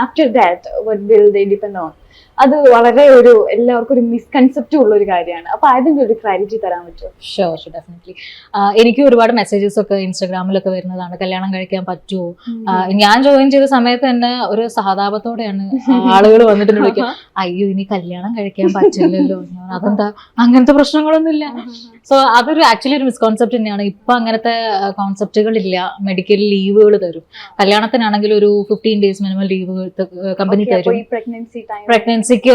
after that what will they depend on. അത് വളരെ എല്ലാവർക്കും ഒരു മിസ്കൺസെപ്റ്റ് ഉള്ള ഒരു കാര്യമാണ്. അപ്പൊ അതിന്റെ ഒരു ക്ലാരിറ്റി തരാൻ പറ്റുമോ? Sure definitely. എനിക്ക് ഒരുപാട് മെസ്സേജസ് ഒക്കെ ഇൻസ്റ്റാഗ്രാമിലൊക്കെ വരുന്നതാണ്, കല്യാണം കഴിക്കാൻ പറ്റുമോ. ഞാൻ ജോയിൻ ചെയ്ത സമയത്ത് തന്നെ ഒരു സഹതാപത്തോടെയാണ് ആളുകൾ വന്നിട്ട് വിളിക്കുക, അയ്യോ ഇനി കല്യാണം കഴിക്കാൻ പറ്റില്ലല്ലോ. ഞാൻ അതെന്താ, അങ്ങനത്തെ പ്രശ്നങ്ങളൊന്നുമില്ല. സോ അതൊരു ആക്ച്വലി ഒരു മിസ്കോൺസെപ്റ്റ് തന്നെയാണ്. ഇപ്പൊ അങ്ങനത്തെ കോൺസെപ്റ്റുകളില്ല. മെഡിക്കൽ ലീവുകൾ തരും, കല്യാണത്തിനാണെങ്കിൽ ഒരു 15 days മിനിമം ലീവ് കമ്പനി തരും. പ്രഗ്നൻസിക്ക്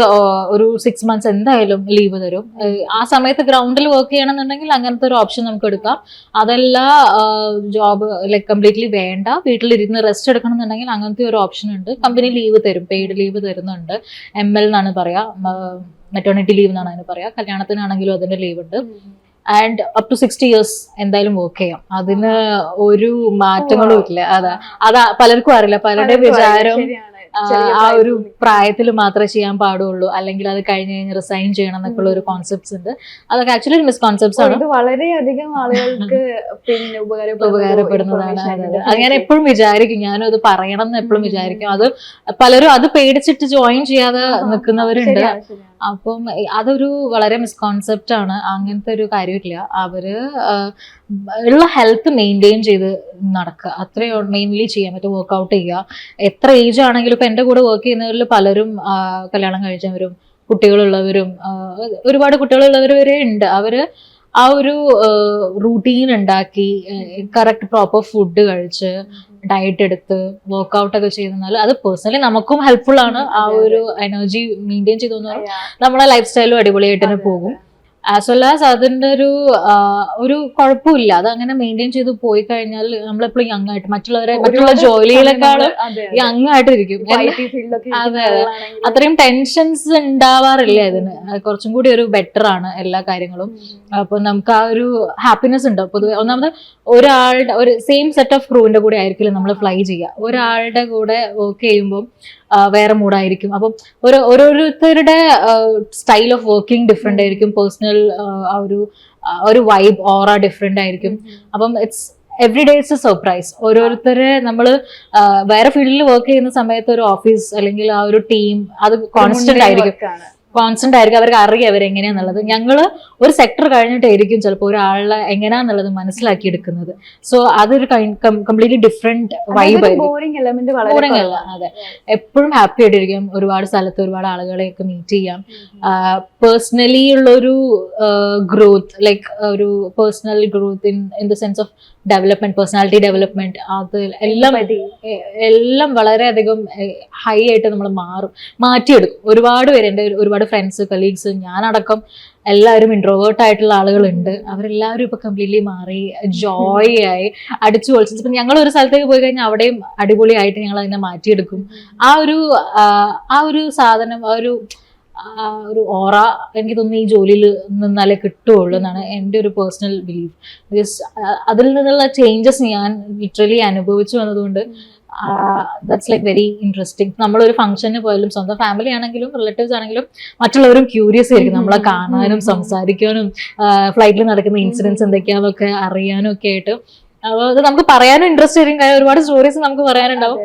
ഒരു 6 months എന്തായാലും ലീവ് തരും. ആ സമയത്ത് ഗ്രൗണ്ടിൽ വർക്ക് ചെയ്യണമെന്നുണ്ടെങ്കിൽ അങ്ങനത്തെ ഒരു ഓപ്ഷൻ നമുക്ക് എടുക്കാം. അതല്ല ജോബ് ലൈക്ക് കംപ്ലീറ്റ്ലി വേണ്ട, വീട്ടിലിരുന്ന് റെസ്റ്റ് എടുക്കണം എന്നുണ്ടെങ്കിൽ അങ്ങനത്തെ ഒരു ഓപ്ഷൻ ഉണ്ട്. കമ്പനി ലീവ് തരും, പെയ്ഡ് ലീവ് തരുന്നുണ്ട്. ML എന്നാണ് പറയാ, മെറ്റേണിറ്റി ലീവ് എന്നാണ് അതിന് പറയാ. കല്യാണത്തിനാണെങ്കിലും അതിന്റെ ലീവ് ഉണ്ട്. ആൻഡ് അപ് ടു 60 years എന്തായാലും വർക്ക് ചെയ്യാം. അതിന് ഒരു മാറ്റങ്ങളും ഇല്ല. അതാ പലർക്കും അറിയില്ല. പലരുടെ വിചാരം ആ ഒരു പ്രായത്തിൽ മാത്രമേ ചെയ്യാൻ പാടുള്ളൂ, അല്ലെങ്കിൽ അത് കഴിഞ്ഞ് റിസൈൻ ചെയ്യണം എന്നൊക്കെയുള്ള ഒരു കോൺസെപ്റ്റ്സ് ഉണ്ട്. അതൊക്കെ ആക്ച്വലി ഒരു മിസ്കോൺസെപ്റ്റ്സ് ആണ്. വളരെയധികം ആളുകൾക്ക് പിന്നെ ഉപകാരപ്പെടുന്നതാണ്. അത് ഞാൻ എപ്പോഴും വിചാരിക്കും, ഞാനും അത് പറയണം എന്ന് എപ്പോഴും വിചാരിക്കും. അത് പലരും അത് പേടിച്ചിട്ട് ജോയിൻ ചെയ്യാതെ നിൽക്കുന്നവരുണ്ട്. അപ്പം അതൊരു വളരെ മിസ്കോൺസെപ്റ്റ് ആണ്. അങ്ങനത്തെ ഒരു കാര്യമില്ല. അവര് ഉള്ള ഹെൽത്ത് മെയിൻറ്റെയിൻ ചെയ്ത് നടക്കുക, അത്രേ മെയിൻലി ചെയ്യാൻ പറ്റും. വർക്ക്ഔട്ട് ചെയ്യുക. എത്ര ഏജ് ആണെങ്കിലും ഇപ്പൊ എന്റെ കൂടെ വർക്ക് ചെയ്യുന്നവരിൽ പലരും കല്യാണം കഴിച്ചവരും കുട്ടികളുള്ളവരും ഒരുപാട് കുട്ടികളുള്ളവർ വരെ ഉണ്ട്. അവര് ആ ഒരു റൂട്ടീൻ ഉണ്ടാക്കി കറക്റ്റ് പ്രോപ്പർ ഫുഡ് കഴിച്ച് ഡയറ്റ് എടുത്ത് വർക്ക്ഔട്ട് ഒക്കെ ചെയ്തെന്നാൽ അത് പേഴ്സണലി നമുക്കും ഹെൽപ്ഫുൾ ആണ്. ആ ഒരു എനർജി മെയിൻറ്റെയിൻ ചെയ്തു നമ്മളെ ലൈഫ് സ്റ്റൈലും അടിപൊളിയായിട്ട് തന്നെ പോകും. ആസ് വെൽ ആസ് അതിന്റെ ഒരു കുഴപ്പമില്ല. അത് അങ്ങനെ മെയിൻറ്റെയിൻ ചെയ്ത് പോയി കഴിഞ്ഞാൽ നമ്മളെപ്പോഴും യങ് ആയിട്ട് മറ്റുള്ള ജോലിയിലേക്കാളും യങ് ആയിട്ടിരിക്കും. അതെ, അത്രയും ടെൻഷൻസ് ഉണ്ടാവാറില്ല ഇതിന്. കുറച്ചും കൂടി ഒരു ബെറ്റർ ആണ് എല്ലാ കാര്യങ്ങളും. അപ്പൊ നമുക്ക് ആ ഒരു ഹാപ്പിനെസ് ഉണ്ട്. പൊതുവെ ഒന്നാമത് ഒരാളുടെ ഒരു സെയിം സെറ്റ് ഓഫ് ക്രൂവിന്റെ കൂടെ ആയിരിക്കില്ല നമ്മൾ ഫ്ലൈ ചെയ്യുക. ഒരാളുടെ കൂടെ വർക്ക് ചെയ്യുമ്പോൾ വേറെ മൂഡായിരിക്കും. അപ്പം ഓരോരുത്തരുടെ സ്റ്റൈൽ ഓഫ് വർക്കിംഗ് ഡിഫറെന്റ് ആയിരിക്കും. പേഴ്സണൽ ഒരു വൈബ് ഓറ ഡിഫറെന്റ് ആയിരിക്കും. അപ്പം it's every day it's A surprise. ഓരോരുത്തരെ നമ്മൾ വേറെ ഫീൽഡിൽ വർക്ക് ചെയ്യുന്ന സമയത്ത് ഒരു ഓഫീസ് അല്ലെങ്കിൽ ആ ഒരു ടീം അത് കോൺസ്റ്റന്റ് ആയിരിക്കും. അവർക്ക് അറിയാം അവരെങ്ങനെയാന്നുള്ളത്. ഞങ്ങള് ഒരു സെക്ടർ കഴിഞ്ഞിട്ടായിരിക്കും ചിലപ്പോൾ ഒരാളെ എങ്ങനെയാന്നുള്ളത് മനസ്സിലാക്കിയെടുക്കുന്നത്. സോ അതൊരു കംപ്ലീറ്റ്ലി ഡിഫറെന്റ് വൈബ് ആയിരിക്കും. ബോറിംഗ് അല്ല. അതെ, എപ്പോഴും ഹാപ്പി ആയിട്ടിരിക്കും. ഒരുപാട് സ്ഥലത്ത് ഒരുപാട് ആളുകളെയൊക്കെ മീറ്റ് ചെയ്യാം. പേഴ്സണലി ഉള്ളൊരു ഗ്രോത്ത്, ലൈക്ക് ഒരു personal growth in the sense of development, personality development, അത് എല്ലാം വളരെയധികം ഹൈ ആയിട്ട് നമ്മൾ മാറ്റിയെടുക്കും. ഒരുപാട് പേര്, എൻ്റെ ഒരുപാട് ഫ്രണ്ട്സ്, കൊളീഗ്സ്, ഞാനടക്കം എല്ലാവരും ഇൻട്രോവേർട്ട് ആയിട്ടുള്ള ആളുകളുണ്ട്. അവരെല്ലാവരും ഇപ്പൊ കംപ്ലീറ്റ്ലി മാറി ജോയ് ആയി അടിച്ചു പൊളിച്ചു. ഇപ്പൊ ഞങ്ങൾ ഒരു സ്ഥലത്തേക്ക് പോയി കഴിഞ്ഞാൽ അവിടെയും അടിപൊളിയായിട്ട് ഞങ്ങൾ അതിനെ മാറ്റിയെടുക്കും. ആ ഒരു സാധനം, ഒരു ഓറ എനിക്ക് തോന്നുന്നു ഈ ജോലിയിൽ നിന്നാലേ കിട്ടുകയുള്ളൂ എന്നാണ് എൻ്റെ ഒരു പേഴ്സണൽ ബിലീഫ്. ബിക്കോസ് അതിൽ നിന്നുള്ള ചേഞ്ചസ് ഞാൻ ലിറ്ററലി അനുഭവിച്ചു വന്നതുകൊണ്ട് ദാറ്റ്സ് ലൈക്ക് വെരി ഇൻട്രസ്റ്റിംഗ്. നമ്മളൊരു ഫംഗ്ഷന് പോയാലും സ്വന്തം ഫാമിലി ആണെങ്കിലും റിലേറ്റീവ്സ് ആണെങ്കിലും മറ്റുള്ളവരും ക്യൂരിയസ് ആയിരിക്കും നമ്മളെ കാണാനും സംസാരിക്കാനും ഫ്ലൈറ്റിൽ നടക്കുന്ന ഇൻസിഡൻസ് എന്തൊക്കെയാണെന്നൊക്കെ അറിയാനും ഒക്കെ ആയിട്ട്. അപ്പോൾ അത് നമുക്ക് പറയാനും ഇൻട്രസ്റ്റ് ആയിരിക്കും. കാര്യം ഒരുപാട് സ്റ്റോറീസ് നമുക്ക് പറയാനുണ്ടാവും.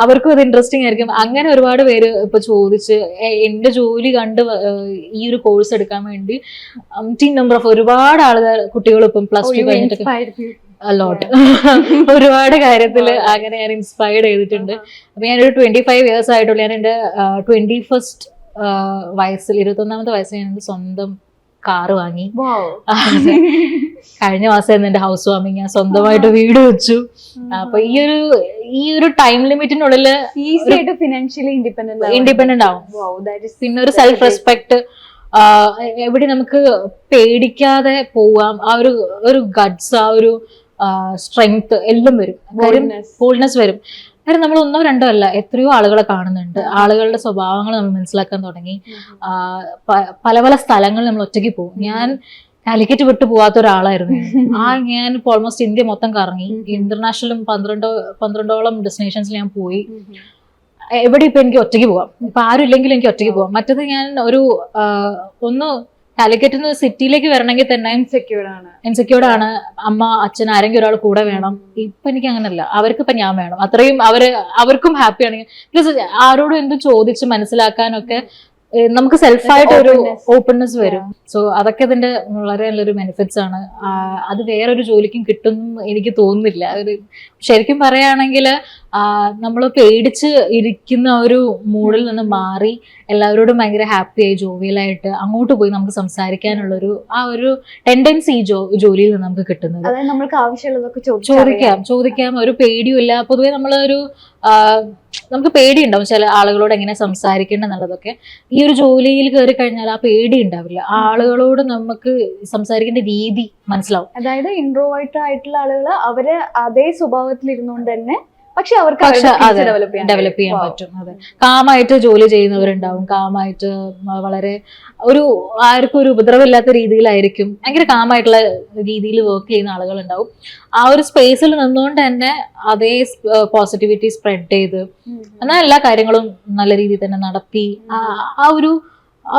അവർക്കും അത് ഇൻട്രസ്റ്റിംഗ് ആയിരിക്കും. അങ്ങനെ ഒരുപാട് പേര് ഇപ്പൊ ചോദിച്ച് എന്റെ ജോലി കണ്ട് ഈ ഒരു കോഴ്സ് എടുക്കാൻ വേണ്ടി നമ്പർ ഓഫ് ഒരുപാട് ആളുകൾ, കുട്ടികൾ ഇപ്പം +2 കഴിഞ്ഞിട്ടൊക്കെ ലോട്ട് ഒരുപാട് കാര്യത്തില് അങ്ങനെ ഞാൻ ഇൻസ്പയർഡ് ചെയ്തിട്ടുണ്ട്. അപ്പൊ ഞാനൊരു 25 years ആയിട്ടുള്ളൂ. ഞാൻ എൻ്റെ 21st വയസ്സിൽ, 21ാമത്തെ വയസ്സിൽ ഞാൻ എൻ്റെ സ്വന്തം കാറ് വാങ്ങി. കഴിഞ്ഞ മാസം എന്റെ ഹൗസ് വാമിങ്, ഞാൻ സ്വന്തമായിട്ട് വീട് വെച്ചു. അപ്പൊ ഈ ഒരു ടൈം ലിമിറ്റിനുള്ളില് ഈസി ആയിട്ട് ഫിനാൻഷ്യലി ഇൻഡിപെൻഡന്റ് ആവും. പിന്നെ ഒരു സെൽഫ് റെസ്പെക്ട്, എവിടെ നമുക്ക് പേടിക്കാതെ പോവാം. ആ ഒരു ഗട്സ്, ആ ഒരു സ്ട്രെങ്ത് എല്ലാം വരും. ബോൾഡ്നെസ് വരും. കാരണം നമ്മൾ 1 or 2 അല്ല, എത്രയോ ആളുകളെ കാണുന്നുണ്ട്. ആളുകളുടെ സ്വഭാവങ്ങൾ നമ്മൾ മനസ്സിലാക്കാൻ തുടങ്ങി. പല സ്ഥലങ്ങളിൽ നമ്മൾ ഒറ്റയ്ക്ക് പോകും. ഞാൻ കാലിക്കറ്റ് വിട്ടു പോവാത്ത ഒരാളായിരുന്നു. ഞാൻ ഇപ്പോൾ ഓൾമോസ്റ്റ് ഇന്ത്യ മൊത്തം കറങ്ങി. ഇന്റർനാഷണലും 12ഓളം ഡെസ്റ്റിനേഷൻസിൽ ഞാൻ പോയി. എവിടെ ഇപ്പൊ എനിക്ക് ഒറ്റയ്ക്ക് പോവാം. ഇപ്പൊ ആരും ഇല്ലെങ്കിലും എനിക്ക് ഒറ്റയ്ക്ക് പോവാം. മറ്റത് ഞാൻ ഒന്ന് കാലിക്കറ്റ് നിന്ന് സിറ്റിയിലേക്ക് വരണമെങ്കിൽ തന്നെ ഇൻസെക്യൂർഡ് ആണ്. അമ്മ അച്ഛൻ ആരെങ്കിലും ഒരാൾ കൂടെ വേണം. ഇപ്പൊ എനിക്ക് അങ്ങനല്ല, അവർക്ക് ഇപ്പൊ ഞാൻ വേണം. അത്രയും അവർക്കും ഹാപ്പി ആണെങ്കിൽ പ്ലസ് ആരോടും എന്തും ചോദിച്ച് മനസ്സിലാക്കാനൊക്കെ നമുക്ക് സെൽഫായിട്ട് ഒരു ഓപ്പൺനെസ് വരും. സോ അതൊക്കെ ഇതിന്റെ വളരെ നല്ലൊരു ബെനിഫിറ്റ്സ് ആണ്. അത് വേറൊരു ജോലിക്കും കിട്ടും എനിക്ക് തോന്നുന്നില്ല. ഒരു ശരിക്കും പറയുകയാണെങ്കിൽ നമ്മൾ പേടിച്ച് ഇരിക്കുന്ന ഒരു മൂഡിൽ നിന്ന് മാറി എല്ലാവരോടും ഭയങ്കര ഹാപ്പി ആയി ജോവിയലായിട്ട് അങ്ങോട്ട് പോയി നമുക്ക് സംസാരിക്കാനുള്ളൊരു ആ ഒരു ടെൻഡൻസി ജോലിയിൽ നിന്ന് നമുക്ക് കിട്ടുന്നത്. നമുക്ക് ആവശ്യമുള്ളതൊക്കെ ചോദിക്കാം, ഒരു പേടിയുമില്ല. പൊതുവെ നമ്മളൊരു നമുക്ക് പേടിയുണ്ടാവും ചില ആളുകളോട് എങ്ങനെ സംസാരിക്കണം എന്നുള്ളതൊക്കെ. ഈ ഒരു ജോലിയിൽ കയറി കഴിഞ്ഞാൽ ആ പേടി ഉണ്ടാവില്ല. ആളുകളോട് നമുക്ക് സംസാരിക്കേണ്ട രീതി മനസ്സിലാവും. അതായത് ഇൻട്രോവേർട്ട് ആയിട്ടുള്ള ആളുകൾ അവര് അതേ സ്വഭാവത്തിൽ ഇരുന്നുകൊണ്ട് തന്നെ പക്ഷെ ഡെവലപ്പ് ചെയ്യാൻ പറ്റും. അതെ, കാമായിട്ട് ജോലി ചെയ്യുന്നവരുണ്ടാവും, കാമായിട്ട് വളരെ ആർക്കും ഒരു ഉപദ്രവമില്ലാത്ത രീതിയിലായിരിക്കും ഭയങ്കര കാമായിട്ടുള്ള രീതിയിൽ വർക്ക് ചെയ്യുന്ന ആളുകളുണ്ടാവും. ആ ഒരു സ്പേസിൽ നിന്നുകൊണ്ട് തന്നെ അതേ പോസിറ്റിവിറ്റി സ്പ്രെഡ് ചെയ്ത് എന്നാൽ എല്ലാ കാര്യങ്ങളും നല്ല രീതിയിൽ തന്നെ നടത്തി ആ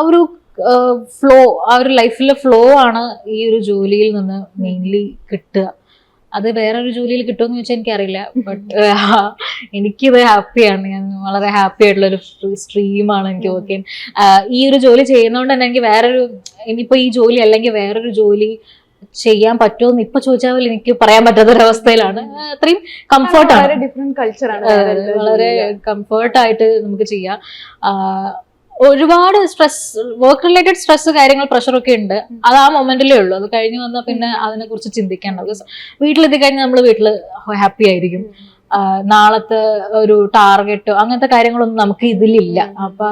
ഒരു ഫ്ലോ, ആ ഒരു ലൈഫിലെ ഫ്ലോ ആണ് ഈ ഒരു ജോലിയിൽ നിന്ന് മെയിൻലി കിട്ടുക. അത് വേറൊരു ജോലിയിൽ കിട്ടുമെന്ന് ചോദിച്ചാൽ എനിക്കറിയില്ല. ബട്ട് എനിക്കിത് ഹാപ്പിയാണ്. ഞാൻ വളരെ ഹാപ്പി ആയിട്ടുള്ള ഒരു സ്ട്രീമാണ് എനിക്ക് വർക്ക് ചെയ്യാൻ. ഈ ഒരു ജോലി ചെയ്യുന്നതുകൊണ്ട് തന്നെ എനിക്ക് ഇനിയിപ്പോ ഈ ജോലി അല്ലെങ്കിൽ വേറൊരു ജോലി ചെയ്യാൻ പറ്റുമെന്ന് ഇപ്പൊ ചോദിച്ചാൽ എനിക്ക് പറയാൻ പറ്റാത്തൊരവസ്ഥയിലാണ്. അത്രയും കംഫർട്ടാണ്, ഡിഫറെന്റ് കൾച്ചറാണ്, വളരെ കംഫർട്ടായിട്ട് നമുക്ക് ചെയ്യാം. ഒരുപാട് വർക്ക് റിലേറ്റഡ് സ്ട്രെസ്, കാര്യങ്ങൾ, പ്രഷറൊക്കെ ഉണ്ട്. അത് ആ മൊമെന്റിലേ ഉള്ളൂ. അത് കഴിഞ്ഞ് വന്നാൽ പിന്നെ അതിനെ കുറിച്ച് ചിന്തിക്കേണ്ട. ബിക്കോസ് വീട്ടിലെത്തി കഴിഞ്ഞാൽ നമ്മൾ വീട്ടില് ഹാപ്പി ആയിരിക്കും. നാളത്തെ ഒരു ടാർഗറ്റോ അങ്ങനത്തെ കാര്യങ്ങളൊന്നും നമുക്ക് ഇതിലില്ല. അപ്പൊ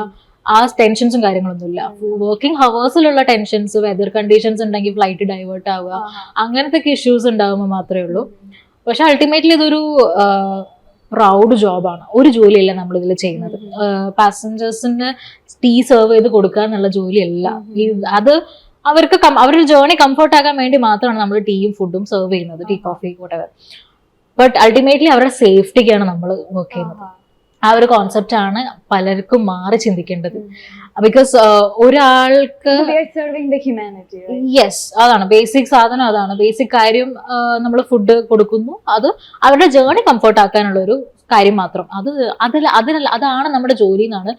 ആ ടെൻഷൻസും കാര്യങ്ങളൊന്നുമില്ല. വർക്കിംഗ് ഹവേഴ്സിലുള്ള ടെൻഷൻസ്, വെതർ കണ്ടീഷൻസ് ഉണ്ടെങ്കിൽ ഫ്ലൈറ്റ് ഡൈവേർട്ട് ആവുക, അങ്ങനത്തെ ഇഷ്യൂസ് ഉണ്ടാകുമ്പോൾ മാത്രമേ ഉള്ളൂ. പക്ഷെ അൾട്ടിമേറ്റ്ലി ഇതൊരു പ്രൗഡ് ജോബാണ്. ഒരു ജോലിയല്ല നമ്മൾ ഇതിൽ ചെയ്യുന്നത്. പാസഞ്ചേഴ്സിന് ടീ സെർവ് ചെയ്ത് കൊടുക്കുക എന്നുള്ള ജോലിയല്ല. അത് അവർക്ക് അവരുടെ ജേർണി കംഫർട്ട് ആക്കാൻ വേണ്ടി മാത്രമാണ് നമ്മൾ ടീയും ഫുഡും സെർവ് ചെയ്യുന്നത്, tea, coffee, whatever. But ultimately അവരുടെ സേഫ്റ്റിക്കാണ് നമ്മൾ വർക്ക് ചെയ്യുന്നത്. ആ ഒരു കോൺസെപ്റ്റ് ആണ് പലർക്കും മാറി ചിന്തിക്കേണ്ടത്. ബിക്കോസ് ഒരാൾക്ക് യെസ്, അതാണ് ബേസിക് സാധനം, അതാണ് ബേസിക് കാര്യം. നമ്മൾ ഫുഡ് കൊടുക്കുന്നു, അത് അവരുടെ ജേർണി കംഫർട്ട് ആക്കാനുള്ള ഒരു കാര്യം മാത്രം. അതാണ് നമ്മുടെ ജോലി എന്നാണ്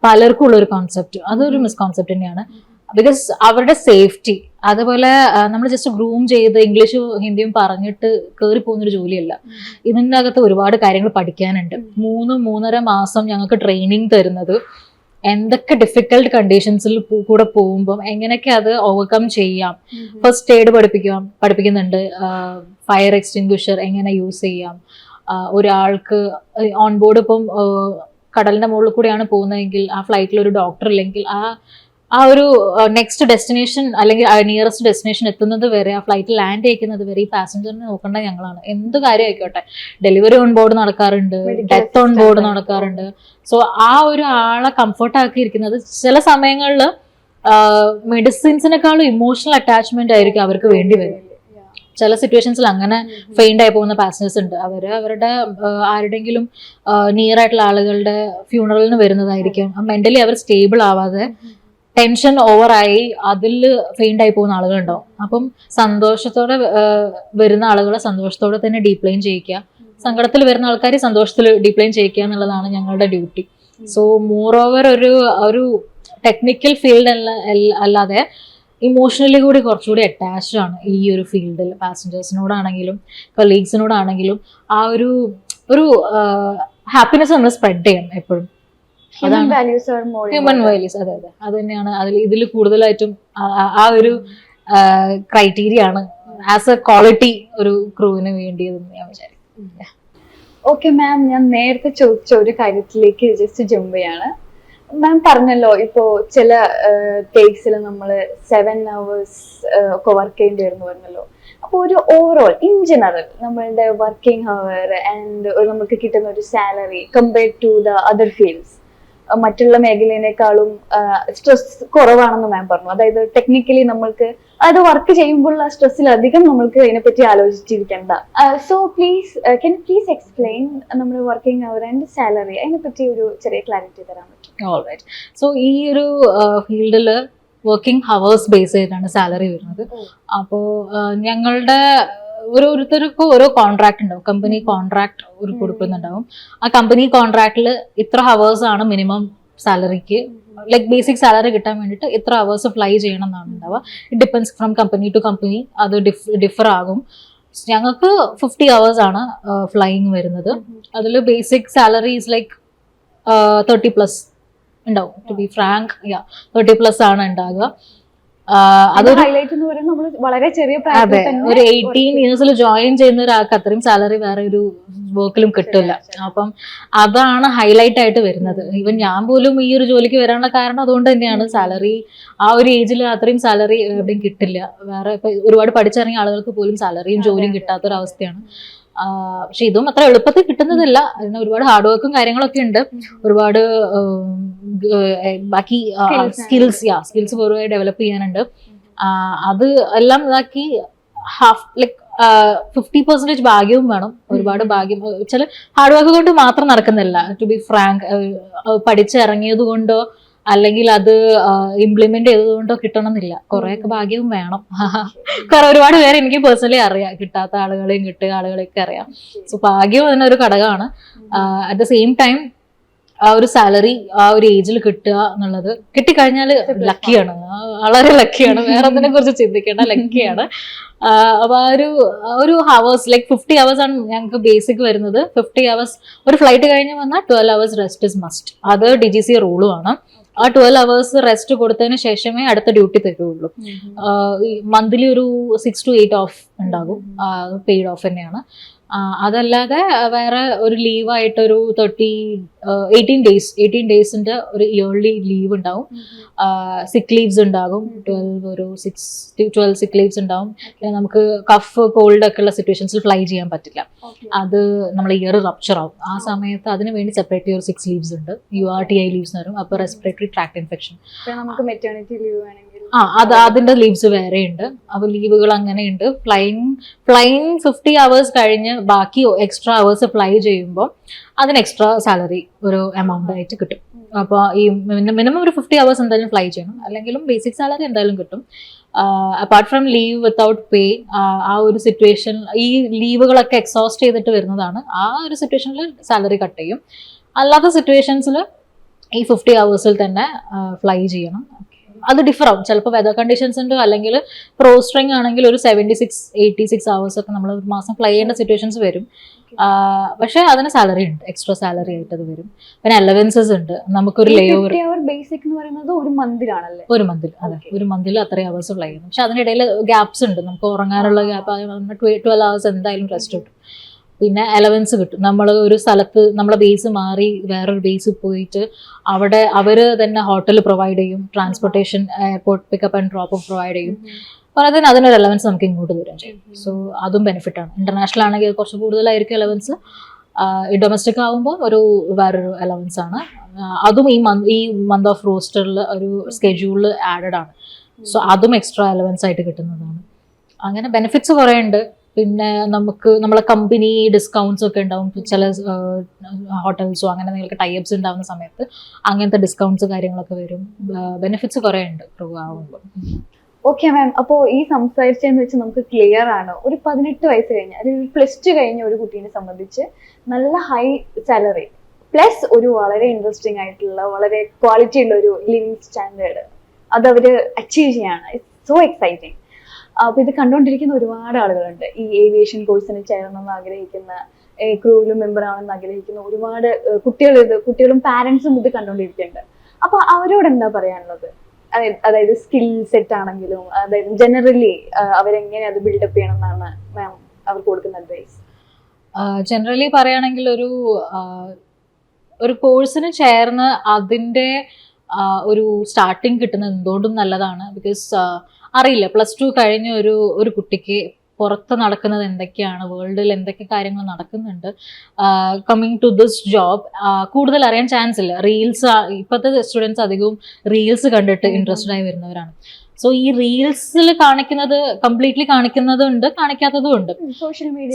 പലർക്കും ഉള്ള ഒരു കോൺസെപ്റ്റ്. അതൊരു മിസ്കോൺസെപ്റ്റ് തന്നെയാണ്. ബിക്കോസ് അവരുടെ സേഫ്റ്റി, അതുപോലെ നമ്മൾ ജസ്റ്റ് ഗ്രൂം ചെയ്ത് ഇംഗ്ലീഷും ഹിന്ദിയും പറഞ്ഞിട്ട് കയറി പോകുന്നൊരു ജോലിയല്ല. ഇതിൻ്റെ അകത്ത് ഒരുപാട് കാര്യങ്ങൾ പഠിക്കാനുണ്ട്. 3-3.5 മാസം ഞങ്ങൾക്ക് ട്രെയിനിങ് തരുന്നത് എന്തൊക്കെ ഡിഫിക്കൽട്ട് കണ്ടീഷൻസിൽ കൂടെ പോകുമ്പോൾ എങ്ങനെയൊക്കെ അത് ഓവർകം ചെയ്യാം. ഫസ്റ്റ് എയ്ഡ് പഠിപ്പിക്കുന്നുണ്ട്. ഫയർ എക്സ്റ്റിംഗ്വിഷർ എങ്ങനെ യൂസ് ചെയ്യാം. ഒരാൾക്ക് ഓൺ ബോർഡ് ഇപ്പം കടലിന്റെ മുകളിൽ കൂടെയാണ് പോകുന്നതെങ്കിൽ ആ ഫ്ലൈറ്റിൽ ഒരു ഡോക്ടർ ഇല്ലെങ്കിൽ ആ ഒരു നെക്സ്റ്റ് ഡെസ്റ്റിനേഷൻ അല്ലെങ്കിൽ നിയറസ്റ്റ് ഡെസ്റ്റിനേഷൻ എത്തുന്നത് വരെ, ആ ഫ്ലൈറ്റ് ലാൻഡ് ചെയ്യിക്കുന്നത് വരെ ഈ പാസഞ്ചറിനെ നോക്കേണ്ട ഞങ്ങളാണ്. എന്ത് കാര്യം ആയിക്കോട്ടെ, ഡെലിവറി ഓൺ ബോർഡ് നടക്കാറുണ്ട്, ഡെത്ത് ഓൺ ബോർഡ് നടക്കാറുണ്ട്. സോ ആ ഒരു ആളെ കംഫർട്ട് ആക്കിയിരിക്കുന്നത് ചില സമയങ്ങളിൽ മെഡിസിൻസിനെക്കാളും ഇമോഷണൽ അറ്റാച്ച്മെന്റ് ആയിരിക്കും അവർക്ക് വേണ്ടി വരും. ചില സിറ്റുവേഷൻസിൽ അങ്ങനെ ഫെയിൻഡ് ആയി പോകുന്ന പാസഞ്ചേഴ്സ് ഉണ്ട്. അവരുടെ ആരുടെങ്കിലും നിയർ ആയിട്ടുള്ള ആളുകളുടെ ഫ്യൂണറലിന് വരുന്നതായിരിക്കും. മെന്റലി അവർ സ്റ്റേബിൾ ആവാതെ ടെൻഷൻ ഓവറായി അതിൽ ഫെയിൻഡ് ആയി പോകുന്ന ആളുകളുണ്ടാവും. അപ്പം സന്തോഷത്തോടെ വരുന്ന ആളുകളെ സന്തോഷത്തോടെ തന്നെ ഡീപ്ലൈൻ ചെയ്യിക്കുക, സങ്കടത്തിൽ വരുന്ന ആൾക്കാർ സന്തോഷത്തിൽ ഡീപ്ലൈൻ ചെയ്യിക്കുക എന്നുള്ളതാണ് ഞങ്ങളുടെ ഡ്യൂട്ടി. സോ മോർ ഓവർ ഒരു ടെക്നിക്കൽ ഫീൽഡ് അല്ലാതെ ഇമോഷണലി കൂടി കുറച്ചുകൂടി അറ്റാച്ച്ഡ് ആണ് ഈ ഒരു ഫീൽഡിൽ. പാസഞ്ചേഴ്സിനോടാണെങ്കിലും കൊളീഗ്സിനോടാണെങ്കിലും ആ ഒരു ഹാപ്പിനെസ് നമ്മൾ സ്പ്രെഡ് ചെയ്യണം എപ്പോഴും. ഹ്യൂമൻ വാല്യൂസ്, അതെ അതെ, അത് തന്നെയാണ് ഇതിൽ കൂടുതലായിട്ടും ആ ഒരു ക്രൈറ്റീരിയ ആണ് ആസ് എ ക്വാളിറ്റി ഒരു ക്രൂവിന് വേണ്ടിയതെന്ന് ഞാൻ വിചാരിക്കും. ഓക്കെ മാം, ഞാൻ നേരത്തെ ചോദിച്ച ഒരു കാര്യത്തിലേക്ക് ജസ്റ്റ് ജമ്പ് ചെയ്യാണ്. മാം പറഞ്ഞല്ലോ, ഇപ്പോ ചില കേസിൽ നമ്മൾ 7 hours ഒക്കെ വർക്ക് ചെയ്യേണ്ടി വരുന്നു പറഞ്ഞല്ലോ. അപ്പോൾ ഒരു ഓവറോൾ ഇൻ ജനറൽ നമ്മളുടെ വർക്കിംഗ് ഹവർ ആൻഡ് നമുക്ക് കിട്ടുന്ന ഒരു salary compared to the other fields മറ്റുള്ള മേഖലയിനേക്കാളും സ്ട്രെസ് കുറവാണെന്ന് മാം പറഞ്ഞു. അതായത് ടെക്നിക്കലി നമ്മൾക്ക് അത് വർക്ക് ചെയ്യുമ്പോഴുള്ള സ്ട്രെസ്സിൽ അധികം നമ്മൾക്ക് അതിനെപ്പറ്റി ആലോചിച്ചിരിക്കേണ്ട. So can you please explain നമ്മുടെ വർക്കിംഗ് അവർ ആൻഡ് സാലറി അതിനെപ്പറ്റി ഒരു ചെറിയ ക്ലാരിറ്റി തരാൻ പറ്റും? ഓൾറൈറ്റ്. സോ ഈ ഒരു ഫീൽഡിൽ വർക്കിംഗ് ഹവേഴ്സ് ബേസ് ചെയ്തിട്ടാണ് സാലറി വരുന്നത്. അപ്പോൾ ഞങ്ങളുടെ ഓരോരുത്തർക്കും ഓരോ കോൺട്രാക്ട് ഉണ്ടാവും, കമ്പനി കോൺട്രാക്ട് ഒരു കൊടുക്കുന്നുണ്ടാവും. ആ കമ്പനി കോൺട്രാക്റ്റിൽ ഇത്ര ഹവേഴ്സ് ആണ് മിനിമം സാലറിക്ക്, ലൈക്ക് ബേസിക് സാലറി കിട്ടാൻ വേണ്ടിയിട്ട് ഇത്ര ഹവേഴ്സ് ഫ്ലൈ ചെയ്യണം എന്നാണ് ഉണ്ടാവുക. It depends from company to company, അത് ഡിഫർ ആകും. ഞങ്ങൾക്ക് 50 hours ആണ് ഫ്ലൈയിങ് വരുന്നത്. അതിൽ ബേസിക് സാലറി ഈസ് ലൈക്ക് 30+ ഉണ്ടാവും. ടു ബി ഫ്രാങ്ക് 30+ ആണ് ഉണ്ടാകുക. അതൊരു ഹൈലൈറ്റ് എന്ന് പറയുന്നത് നമ്മൾ വളരെ ചെറിയ അതെ, ഒരു 18 years ജോയിൻ ചെയ്യുന്ന ഒരാൾക്ക് അത്രയും സാലറി വേറെ ഒരു വർക്കിലും കിട്ടില്ല. അപ്പം അതാണ് ഹൈലൈറ്റ് ആയിട്ട് വരുന്നത്. ഈവൻ ഞാൻ പോലും ഈ ഒരു ജോലിക്ക് വരാനുള്ള കാരണം അതുകൊണ്ട് തന്നെയാണ്. സാലറി ആ ഒരു ഏജിൽ അത്രയും സാലറി എവിടെയും കിട്ടില്ല. വേറെ ഇപ്പൊ ഒരുപാട് പഠിച്ചിറങ്ങിയ ആളുകൾക്ക് പോലും സാലറിയും ജോലിയും കിട്ടാത്തൊരവസ്ഥയാണ്. പക്ഷെ ഇതും അത്ര എളുപ്പത്തിൽ കിട്ടുന്നതല്ല. അതിന് ഒരുപാട് ഹാർഡ് വർക്കും കാര്യങ്ങളൊക്കെ ഉണ്ട്. ഒരുപാട് ബാക്കി സ്കിൽസ് പൊതുവെ ഡെവലപ്പ് ചെയ്യാനുണ്ട്. അത് എല്ലാം ഇതാക്കി ലൈക്ക് 50% ഭാഗ്യവും വേണം. ഒരുപാട് ഭാഗ്യം ചില ഹാർഡ് വർക്ക് കൊണ്ട് മാത്രം നടക്കുന്നില്ല. ടു ബി ഫ്രാങ്ക്, പഠിച്ചിറങ്ങിയത് കൊണ്ടോ അല്ലെങ്കിൽ അത് ഇംപ്ലിമെന്റ് ചെയ്തതുകൊണ്ടോ കിട്ടണമെന്നില്ല. കുറെയൊക്കെ ഭാഗ്യവും വേണം. ഒരുപാട് പേര് എനിക്ക് പേഴ്സണലി അറിയാം, കിട്ടാത്ത ആളുകളെയും കിട്ടിയ ആളുകളെയൊക്കെ അറിയാം. സോ ഭാഗ്യം അതിനൊരു ഘടകമാണ്. അറ്റ് ദ സെയിം ടൈം ആ ഒരു സാലറി ആ ഒരു ഏജിൽ കിട്ടുക എന്നുള്ളത്, കിട്ടിക്കഴിഞ്ഞാൽ ലക്കിയാണ്, വളരെ ലക്കിയാണ്. വേറെ അതിനെ കുറിച്ച് ചിന്തിക്കേണ്ട, ലക്കിയാണ്. അപ്പൊ ഒരു ഹവേഴ്സ് ലൈക്ക് 50 hours ആണ് ഞങ്ങൾക്ക് ബേസിക് വരുന്നത്. 50 hours ഒരു ഫ്ലൈറ്റ് കഴിഞ്ഞ് വന്നാൽ 12 hours റെസ്റ്റ് ഇസ് മസ്റ്റ്. അത് DGC റൂളും ആണ്. ആ 12 hours റെസ്റ്റ് കൊടുത്തതിന് ശേഷമേ അടുത്ത ഡ്യൂട്ടി തരുള്ളൂ. മന്ത്ലി ഒരു 6 to 8 ഓഫ് ഉണ്ടാകും, പെയ്ഡ് ഓഫ് തന്നെയാണ്. അതല്ലാതെ വേറെ ഒരു ലീവായിട്ടൊരു 18 ഡേയ്സിന്റെ ഒരു ഇയർലി ലീവ് ഉണ്ടാവും. സിക്ക് ലീവ്സ് ഉണ്ടാകും, 12 സിക്ക് ലീവ്സ് ഉണ്ടാവും. നമുക്ക് കഫ് കോൾഡ് ഒക്കെ ഉള്ള സിറ്റുവേഷൻസിൽ ഫ്ലൈ ചെയ്യാൻ പറ്റില്ല. അത് നമ്മൾ ഇയർ റപ്ചർ ആവും. ആ സമയത്ത് അതിന് വേണ്ടി സെപ്പറേറ്റ് ഒരു 6 ലീവ്സ് ഉണ്ട്. URTI ലീവ്സ് എന്ന് പറയും. അപ്പോൾ റെസ്പിറേറ്ററി ട്രാക്ട് ഇൻഫെക്ഷൻ, നമുക്ക് മെറ്റേണിറ്റി ലീവ് വേണമെങ്കിൽ അതിന്റെ ലീവ്സ് വേറെ ഉണ്ട്. അപ്പൊ ലീവുകൾ അങ്ങനെയുണ്ട്. ഫ്ലൈങ് 50 hours കഴിഞ്ഞ് ബാക്കി എക്സ്ട്രാ അവേഴ്സ് ഫ്ലൈ ചെയ്യുമ്പോൾ അതിന് എക്സ്ട്രാ സാലറി ഒരു എമൗണ്ട് ആയിട്ട് കിട്ടും. അപ്പോൾ ഈ മിനിമം ഒരു 50 hours എന്തായാലും ഫ്ലൈ ചെയ്യണം, അല്ലെങ്കിലും ബേസിക് സാലറി എന്തായാലും കിട്ടും. അപ്പാർട്ട് ഫ്രം ലീവ് വിത്തൗട്ട് പേ, ആ ഒരു സിറ്റുവേഷൻ, ഈ ലീവുകളൊക്കെ എക്സോസ്റ്റ് ചെയ്തിട്ട് വരുന്നതാണ്. ആ ഒരു സിറ്റുവേഷനിൽ സാലറി കട്ട് ചെയ്യും. അല്ലാത്ത സിറ്റുവേഷൻസിൽ ഈ 50 hours തന്നെ ഫ്ലൈ ചെയ്യണം. അത് ഡിഫർ ആവും. ചിലപ്പോൾ വെതർ കണ്ടീഷൻസ് ഉണ്ട്, അല്ലെങ്കിൽ പ്രോസ്ട്രിങ് ആണെങ്കിൽ ഒരു 76-86 hours ഒക്കെ നമ്മൾ ഒരു മാസം ഫ്ലൈ ചെയ്യേണ്ട സിറ്റുവേഷൻസ് വരും. പക്ഷെ അതിന് സാലറി ഉണ്ട്, എക്സ്ട്രാ സാലറി ആയിട്ട് അത് വരും. പിന്നെ അലവൻസസ് ഉണ്ട്. നമുക്കൊരു ലേ ഓവർ ബേസിക് എന്ന് പറയുന്നത് ഒരു മന്തിലാണല്ലേ? ഒരു മന്തിൽ, അതെ, ഒരു മന്തിൽ അത്രയും അവേഴ്സ് ഫ്ലൈ ചെയ്യുന്നു. പക്ഷെ അതിനിടയിൽ ഗ്യാപ്സ് ഉണ്ട്. നമുക്ക് ഉറങ്ങാനുള്ള ഗ്യാപ്പ് 12 hours എന്തായാലും റെസ്റ്റ് കിട്ടും. പിന്നെ അലവൻസ് കിട്ടും. നമ്മൾ ഒരു സ്ഥലത്ത് നമ്മളെ ബേസ് മാറി വേറൊരു ബേസിൽ പോയിട്ട് അവിടെ അവർ തന്നെ ഹോട്ടൽ പ്രൊവൈഡ് ചെയ്യും, transportation, airport pickup and drop provide ചെയ്യും. അപ്പോൾ അതിനൊരു അലവൻസ് നമുക്ക് ഇങ്ങോട്ട് തരാൻ ചെയ്യും. സോ അതും ബെനിഫിറ്റാണ്. ഇന്റർനാഷണൽ ആണെങ്കിൽ കുറച്ച് കൂടുതലായിരിക്കും അലവൻസ്. ഡൊമസ്റ്റിക് ആകുമ്പോൾ വേറൊരു അലവൻസ് ആണ്. അതും ഈ മന്ത് ഓഫ് റോസ്റ്ററിൽ ഒരു സ്കെഡ്യൂളിൽ ആഡഡ് ആണ്. സോ അതും എക്സ്ട്രാ അലവൻസ് ആയിട്ട് കിട്ടുന്നതാണ്. അങ്ങനെ ബെനിഫിറ്റ്സ് കുറേ ഉണ്ട്. പിന്നെ നമുക്ക് നമ്മളെ കമ്പനി ഡിസ്കൗണ്ട്സ് ഒക്കെ ഉണ്ടാവും. ചില ഹോട്ടൽസോ അങ്ങനെ എന്തെങ്കിലും ടൈപ്സ് ഉണ്ടാവുന്ന സമയത്ത് അങ്ങനത്തെ ഡിസ്കൗണ്ട്സ് കാര്യങ്ങളൊക്കെ വരും. ബെനിഫിറ്റ്സ് കുറേ ഉണ്ട് ക്രൂ ആവുമ്പോൾ. ഓക്കെ മാം, അപ്പോൾ ഈ സംസാരിച്ചതെന്ന് വെച്ച് നമുക്ക് ക്ലിയർ ആണ്. ഒരു 18 വയസ്സ് കഴിഞ്ഞ അല്ലെങ്കിൽ +2 കഴിഞ്ഞ ഒരു കുട്ടീനെ സംബന്ധിച്ച് നല്ല ഹൈ സാലറി പ്ലസ് ഒരു വളരെ ഇൻട്രസ്റ്റിംഗ് ആയിട്ടുള്ള വളരെ ക്വാളിറ്റി ഉള്ള ഒരു ലിവിങ് സ്റ്റാൻഡേർഡ് അത് അവര് അച്ചീവ് ചെയ്യാണ്. It's so exciting. അപ്പൊ ഇത് കണ്ടുകൊണ്ടിരിക്കുന്ന ഒരുപാട് ആളുകളുണ്ട്. ഈ ഏവിയേഷൻ കോഴ്സിന് ചേരണമെന്ന് ആഗ്രഹിക്കുന്ന, ക്രൂവിലും മെമ്പർ ആണെന്ന് ആഗ്രഹിക്കുന്ന ഒരുപാട് കുട്ടികളും പാരന്റ്സും ഇത് കണ്ടുകൊണ്ടിരിക്കുന്നുണ്ട്. അപ്പൊ അവരോട് എന്താ പറയാനുള്ളത്? അതായത് സ്കിൽ സെറ്റ് ആണെങ്കിലും, അതായത് ജനറലി അവരെങ്ങനെ അത് ബിൽഡപ്പ് ചെയ്യണം എന്നാണ് മാം അവർക്ക് കൊടുക്കുന്ന അഡ്വൈസ്? ജനറലി പറയുകയാണെങ്കിൽ ഒരു കോഴ്സിന് ചേർന്ന് അതിൻ്റെ ഒരു സ്റ്റാർട്ടിങ് കിട്ടുന്നത് എന്തുകൊണ്ടും നല്ലതാണ്. ബിക്കോസ് അറിയില്ല, +2 കഴിഞ്ഞ ഒരു കുട്ടിക്ക് പുറത്ത് നടക്കുന്നത് എന്തൊക്കെയാണ്, വേൾഡിൽ എന്തൊക്കെ കാര്യങ്ങൾ നടക്കുന്നുണ്ട്, കമ്മിങ് ടു ദിസ് ജോബ് കൂടുതൽ അറിയാൻ ചാൻസ് ഇല്ല. ഇപ്പോഴത്തെ സ്റ്റുഡൻസ് അധികവും റീൽസ് കണ്ടിട്ട് ഇൻട്രസ്റ്റഡ് ആയി വരുന്നവരാണ്. സോ ഈ റീൽസിൽ കാണിക്കുന്നത് കംപ്ലീറ്റ്ലി കാണിക്കുന്നതുണ്ട്, കാണിക്കാത്തതും ഉണ്ട്.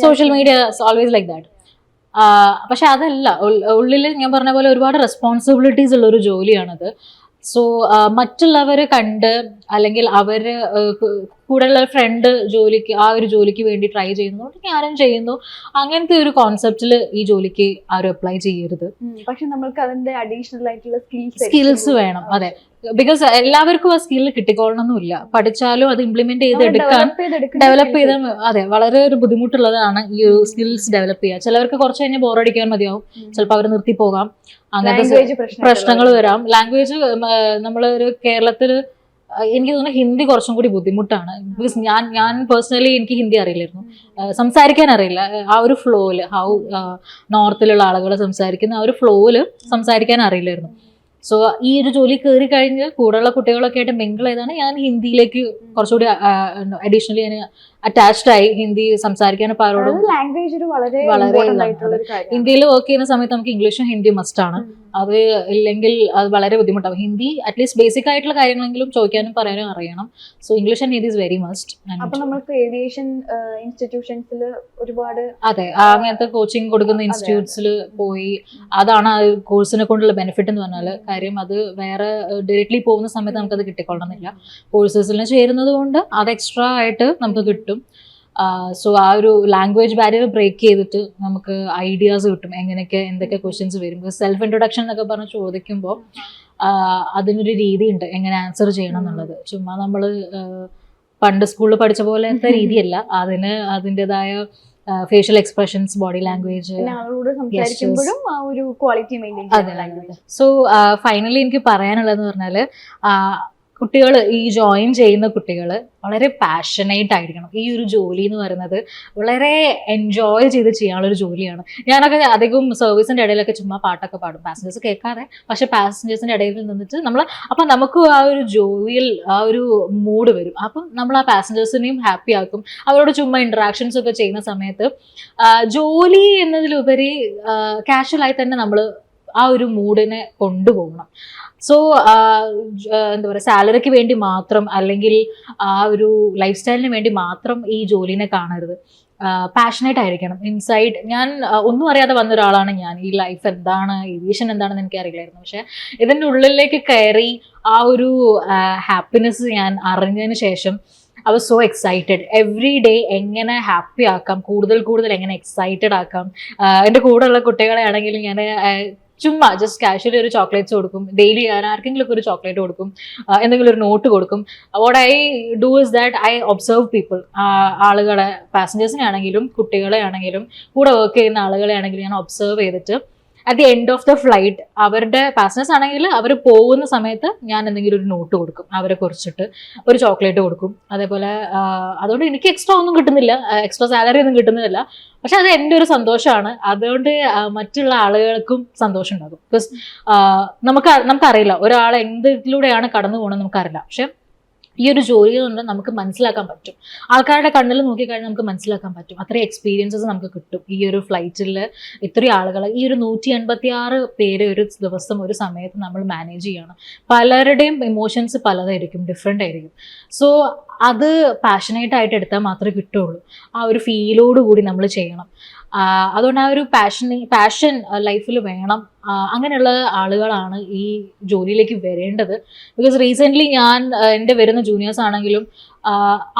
Social media always like that. പക്ഷെ അതല്ല, ഉള്ളിൽ ഞാൻ പറഞ്ഞ പോലെ ഒരുപാട് റെസ്പോൺസിബിലിറ്റീസ് ഉള്ള ഒരു ജോലിയാണത്. സോ മറ്റുള്ളവർ കണ്ട് അല്ലെങ്കിൽ അവര് കൂടെയുള്ള ഫ്രണ്ട് ജോലിക്ക് ആ ഒരു ജോലിക്ക് വേണ്ടി ട്രൈ ചെയ്യുന്നു, ഞാനും ചെയ്യുന്നു, അങ്ങനത്തെ ഒരു കോൺസെപ്റ്റിൽ ഈ ജോലിക്ക് ആരും അപ്ലൈ ചെയ്യരുത്. പക്ഷെ നമ്മൾക്ക് അതിന്റെ അഡീഷണൽ ആയിട്ടുള്ള സ്കിൽസ് വേണം. അതെ, ബിക്കോസ് എല്ലാവർക്കും ആ സ്കിൽ കിട്ടിക്കോളണമെന്നില്ല. പഠിച്ചാലും അത് ഇംപ്ലിമെന്റ് ചെയ്തെടുക്കാൻ ഡെവലപ്പ് ചെയ്ത അതെ വളരെ ഒരു ബുദ്ധിമുട്ടുള്ളതാണ് ഈ ഒരു സ്കിൽസ് ഡെവലപ്പ് ചെയ്യുക. ചിലവർക്ക് കുറച്ച് കഴിഞ്ഞ് ബോറടിക്കാൻ മതിയാവും, ചിലപ്പോൾ അവർ നിർത്തി പോകാം, അങ്ങനത്തെ പ്രശ്നങ്ങൾ വരാം. ലാംഗ്വേജ് നമ്മളൊരു കേരളത്തില് എനിക്ക് തോന്നുന്നു ഹിന്ദി കുറച്ചും കൂടി ബുദ്ധിമുട്ടാണ്. ബിക്കോസ് ഞാൻ പേഴ്സണലി എനിക്ക് ഹിന്ദി അറിയില്ലായിരുന്നു, സംസാരിക്കാൻ അറിയില്ല. ആ ഒരു ഫ്ലോയില് നോർത്തിലുള്ള ആളുകൾ സംസാരിക്കുന്ന ആ ഒരു ഫ്ലോയില് സംസാരിക്കാൻ അറിയില്ലായിരുന്നു. സോ ഈ ഒരു ജോലി കയറി കഴിഞ്ഞ് കൂടെയുള്ള കുട്ടികളൊക്കെ ആയിട്ട് മിങ്കിൾ ചെയ്താണ് ഞാൻ ഹിന്ദിയിലേക്ക് കുറച്ചുകൂടി അഡീഷണലി ഞാൻ അറ്റാച്ച്ഡ് ആയി. ഹിന്ദി സംസാരിക്കാനപ്പോൾ ആരോടും വളരെ ഹിന്ദിയിൽ വർക്ക് ചെയ്യുന്ന സമയത്ത് നമുക്ക് ഇംഗ്ലീഷും ഹിന്ദിയും മസ്റ്റാണ്. അത് ഇല്ലെങ്കിൽ അത് വളരെ ബുദ്ധിമുട്ടാവും. ഹിന്ദി അറ്റ്ലീസ്റ്റ് ബേസിക് ആയിട്ടുള്ള കാര്യങ്ങളെങ്കിലും ചോദിക്കാനും പറയാനും അറിയണം. So English and Hindi is very must. അപ്പൊ നമുക്ക് ഏവിയേഷൻ ഇൻസ്റ്റിറ്റ്യൂഷൻസിൽ ഒരുപാട് അതെ അങ്ങനത്തെ കോച്ചിങ് കൊടുക്കുന്ന ഇൻസ്റ്റിറ്റ്യൂട്ട്സിൽ പോയി, അതാണ് ആ കോഴ്സിനെ കൊണ്ടുള്ള ബെനിഫിറ്റ് എന്ന് പറഞ്ഞാൽ. കാര്യം അത് വേറെ ഡയറക്ട്ലി പോകുന്ന സമയത്ത് നമുക്കത് കിട്ടിക്കൊള്ളണമെന്നില്ല. കോഴ്സസിൽ ചേരുന്നത് കൊണ്ട് അത് എക്സ്ട്രാ ആയിട്ട് നമുക്ക് കിട്ടും. സോ ആ ഒരു ലാംഗ്വേജ് ബാരിയർ ബ്രേക്ക് ചെയ്തിട്ട് നമുക്ക് ഐഡിയാസ് കിട്ടും എങ്ങനെയൊക്കെ എന്തൊക്കെ ക്വസ്റ്റ്യൻസ് വരും. സെൽഫ് ഇൻട്രൊഡക്ഷൻ എന്നൊക്കെ പറഞ്ഞ് ചോദിക്കുമ്പോൾ അതിനൊരു രീതിയുണ്ട് എങ്ങനെ ആൻസർ ചെയ്യണം എന്നുള്ളത്. ചുമ്മാ നമ്മൾ പണ്ട് സ്കൂളിൽ പഠിച്ച പോലത്തെ രീതിയല്ല, അതിൻ്റെതായ facial expressions, body language. So finally എനിക്ക് പറയാനുള്ളതെന്ന് പറഞ്ഞാൽ കുട്ടികൾ ഈ ജോയിൻ ചെയ്യുന്ന കുട്ടികൾ വളരെ പാഷനേറ്റ് ആയിരിക്കണം. ഈ ഒരു ജോലി എന്ന് പറയുന്നത് വളരെ എൻജോയ് ചെയ്ത് ചെയ്യാനുള്ളൊരു ജോലിയാണ്. ഞാനൊക്കെ അധികം സർവീസിൻ്റെ ഇടയിലൊക്കെ ചുമ്മാ പാട്ടൊക്കെ പാടും, പാസഞ്ചേഴ്സ് കേൾക്കാതെ. പക്ഷെ പാസഞ്ചേഴ്സിൻ്റെ ഇടയിൽ നിന്നിട്ട് അപ്പം നമുക്ക് ആ ഒരു ജോലിയിൽ ആ ഒരു മൂഡ് വരും. അപ്പം നമ്മൾ ആ പാസഞ്ചേഴ്സിനെയും ഹാപ്പി ആക്കും. അവരോട് ചുമ്മാ ഇൻട്രാക്ഷൻസ് ഒക്കെ ചെയ്യുന്ന സമയത്ത് ജോലി എന്നതിലുപരി കാഷ്വലായി തന്നെ നമ്മൾ ആ ഒരു മൂഡിനെ കൊണ്ടുപോകണം. സോ എന്താ പറയുക, സാലറിക്ക് വേണ്ടി മാത്രം അല്ലെങ്കിൽ ആ ഒരു ലൈഫ് സ്റ്റൈലിന് വേണ്ടി മാത്രം ഈ ജോലിനെ കാണരുത്. പാഷനേറ്റ് ആയിരിക്കണം ഇൻസൈഡ്. ഞാൻ ഒന്നും അറിയാതെ വന്ന ഒരാളാണ് ഞാൻ. ഈ ലൈഫ് എന്താണ്, ഏവിയേഷൻ എന്താണെന്ന് എനിക്ക് അറിയില്ലായിരുന്നു. പക്ഷെ ഇതിൻ്റെ ഉള്ളിലേക്ക് കയറി ആ ഒരു ഹാപ്പിനെസ് ഞാൻ അറിഞ്ഞതിന് ശേഷം I was so excited. Every day എങ്ങനെ ഹാപ്പി ആക്കാം, കൂടുതൽ എങ്ങനെ എക്സൈറ്റഡ് ആക്കാം. എൻ്റെ കൂടെയുള്ള കുട്ടികളെ ആണെങ്കിൽ ഞാൻ ചുമ്മാ ജസ്റ്റ് കാഷ്വലി ഒരു ചോക്ലേറ്റ്സ് കൊടുക്കും. ഡെയിലി ഞാൻ ആർക്കെങ്കിലും ഒരു ചോക്ലേറ്റ് കൊടുക്കും, എന്തെങ്കിലും ഒരു നോട്ട് കൊടുക്കും. What I do is that I observe people. ആളുകളെ, പാസഞ്ചേഴ്സിനെ ആണെങ്കിലും കുട്ടികളെ ആണെങ്കിലും കൂടെ വർക്ക് ചെയ്യുന്ന ആളുകളെ ആണെങ്കിലും ഞാൻ ഒബ്സർവ് ചെയ്തിട്ട് at the end of the flight അവരുടെ പാസഞ്ചേഴ്സ് ആണെങ്കിൽ അവർ പോകുന്ന സമയത്ത് ഞാൻ എന്തെങ്കിലും ഒരു നോട്ട് കൊടുക്കും, അവരെ കുറിച്ചിട്ട് ഒരു ചോക്ലേറ്റ് കൊടുക്കും. അതേപോലെ അതുകൊണ്ട് എനിക്ക് എക്സ്ട്രാ ഒന്നും കിട്ടുന്നില്ല, എക്സ്ട്രാ സാലറി ഒന്നും കിട്ടുന്നില്ല. പക്ഷെ അത് എൻ്റെ ഒരു സന്തോഷമാണ്. അതുകൊണ്ട് മറ്റുള്ള ആളുകൾക്കും സന്തോഷം ഉണ്ടാകും. ബിക്കോസ് നമുക്കറിയില്ല ഒരാൾ എന്തിലൂടെയാണ് കടന്നു പോകണമെന്ന് നമുക്കറിയില്ല. പക്ഷെ ഈ ഒരു ജോലി കൊണ്ട് നമുക്ക് മനസ്സിലാക്കാൻ പറ്റും. ആൾക്കാരുടെ കണ്ണിൽ നോക്കിക്കഴിഞ്ഞാൽ നമുക്ക് മനസ്സിലാക്കാൻ പറ്റും. അത്രയും എക്സ്പീരിയൻസസ് നമുക്ക് കിട്ടും. ഈ ഒരു ഫ്ലൈറ്റിൽ ഇത്രയും ആളുകൾ, ഈ ഒരു 186 പേര് ഒരു ദിവസം ഒരു സമയത്ത് നമ്മൾ മാനേജ് ചെയ്യണം. പലരുടെയും ഇമോഷൻസ് പലതായിരിക്കും, ഡിഫറെൻ്റ് ആയിരിക്കും. സോ അത് പാഷനേറ്റ് ആയിട്ട് എടുത്താൽ മാത്രമേ കിട്ടുള്ളൂ. ആ ഒരു ഫീലോട് കൂടി നമ്മൾ ചെയ്യണം. അതുകൊണ്ട് ആ ഒരു പാഷൻ ലൈഫിൽ വേണം. അങ്ങനെയുള്ള ആളുകളാണ് ഈ ജോലിയിലേക്ക് വരേണ്ടത്. ബിക്കോസ് റീസെൻ്റ്ലി ഞാൻ എൻ്റെ വരുന്ന ജൂനിയേഴ്സ് ആണെങ്കിലും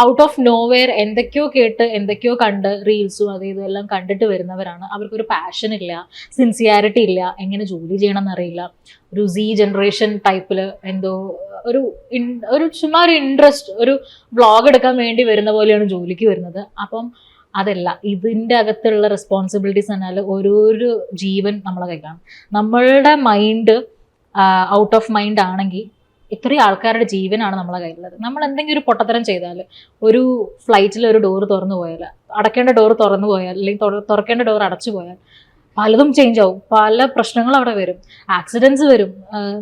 ഔട്ട് ഓഫ് നോവെയർ എന്തൊക്കെയോ കേട്ട് എന്തൊക്കെയോ കണ്ട് റീൽസും അത് ഇതെല്ലാം കണ്ടിട്ട് വരുന്നവരാണ്. അവർക്കൊരു പാഷൻ ഇല്ല, സിൻസിയാരിറ്റി ഇല്ല, എങ്ങനെ ജോലി ചെയ്യണം എന്നറിയില്ല. ഒരു ജനറേഷൻ ടൈപ്പിൽ എന്തോ ഒരു ചുമ്മാ ഒരു ഇൻട്രസ്റ്റ്, ഒരു വ്ളോഗ് എടുക്കാൻ വേണ്ടി വരുന്ന പോലെയാണ് ജോലിക്ക് വരുന്നത്. അപ്പം അതല്ല, ഇതിൻ്റെ അകത്തുള്ള റെസ്പോൺസിബിലിറ്റീസ് എന്നാൽ ഓരോരോ ജീവൻ നമ്മളെ കയ്യിലാണ്. നമ്മളുടെ മൈൻഡ് ഔട്ട് ഓഫ് മൈൻഡ് ആണെങ്കിൽ ഇത്രയും ആൾക്കാരുടെ ജീവനാണ് നമ്മളെ കയ്യിലുള്ളത്. നമ്മൾ എന്തെങ്കിലും ഒരു പൊട്ടത്തരം ചെയ്താൽ, ഒരു ഫ്ലൈറ്റിൽ ഒരു ഡോറ് തുറന്നു പോയാൽ, അടയ്ക്കേണ്ട ഡോറ് തുറന്നു പോയാൽ, അല്ലെങ്കിൽ തുറക്കേണ്ട ഡോർ അടച്ചു പോയാൽ പലതും ചേഞ്ച് ആവും. പല പ്രശ്നങ്ങളും അവിടെ വരും, ആക്സിഡൻസ് വരും.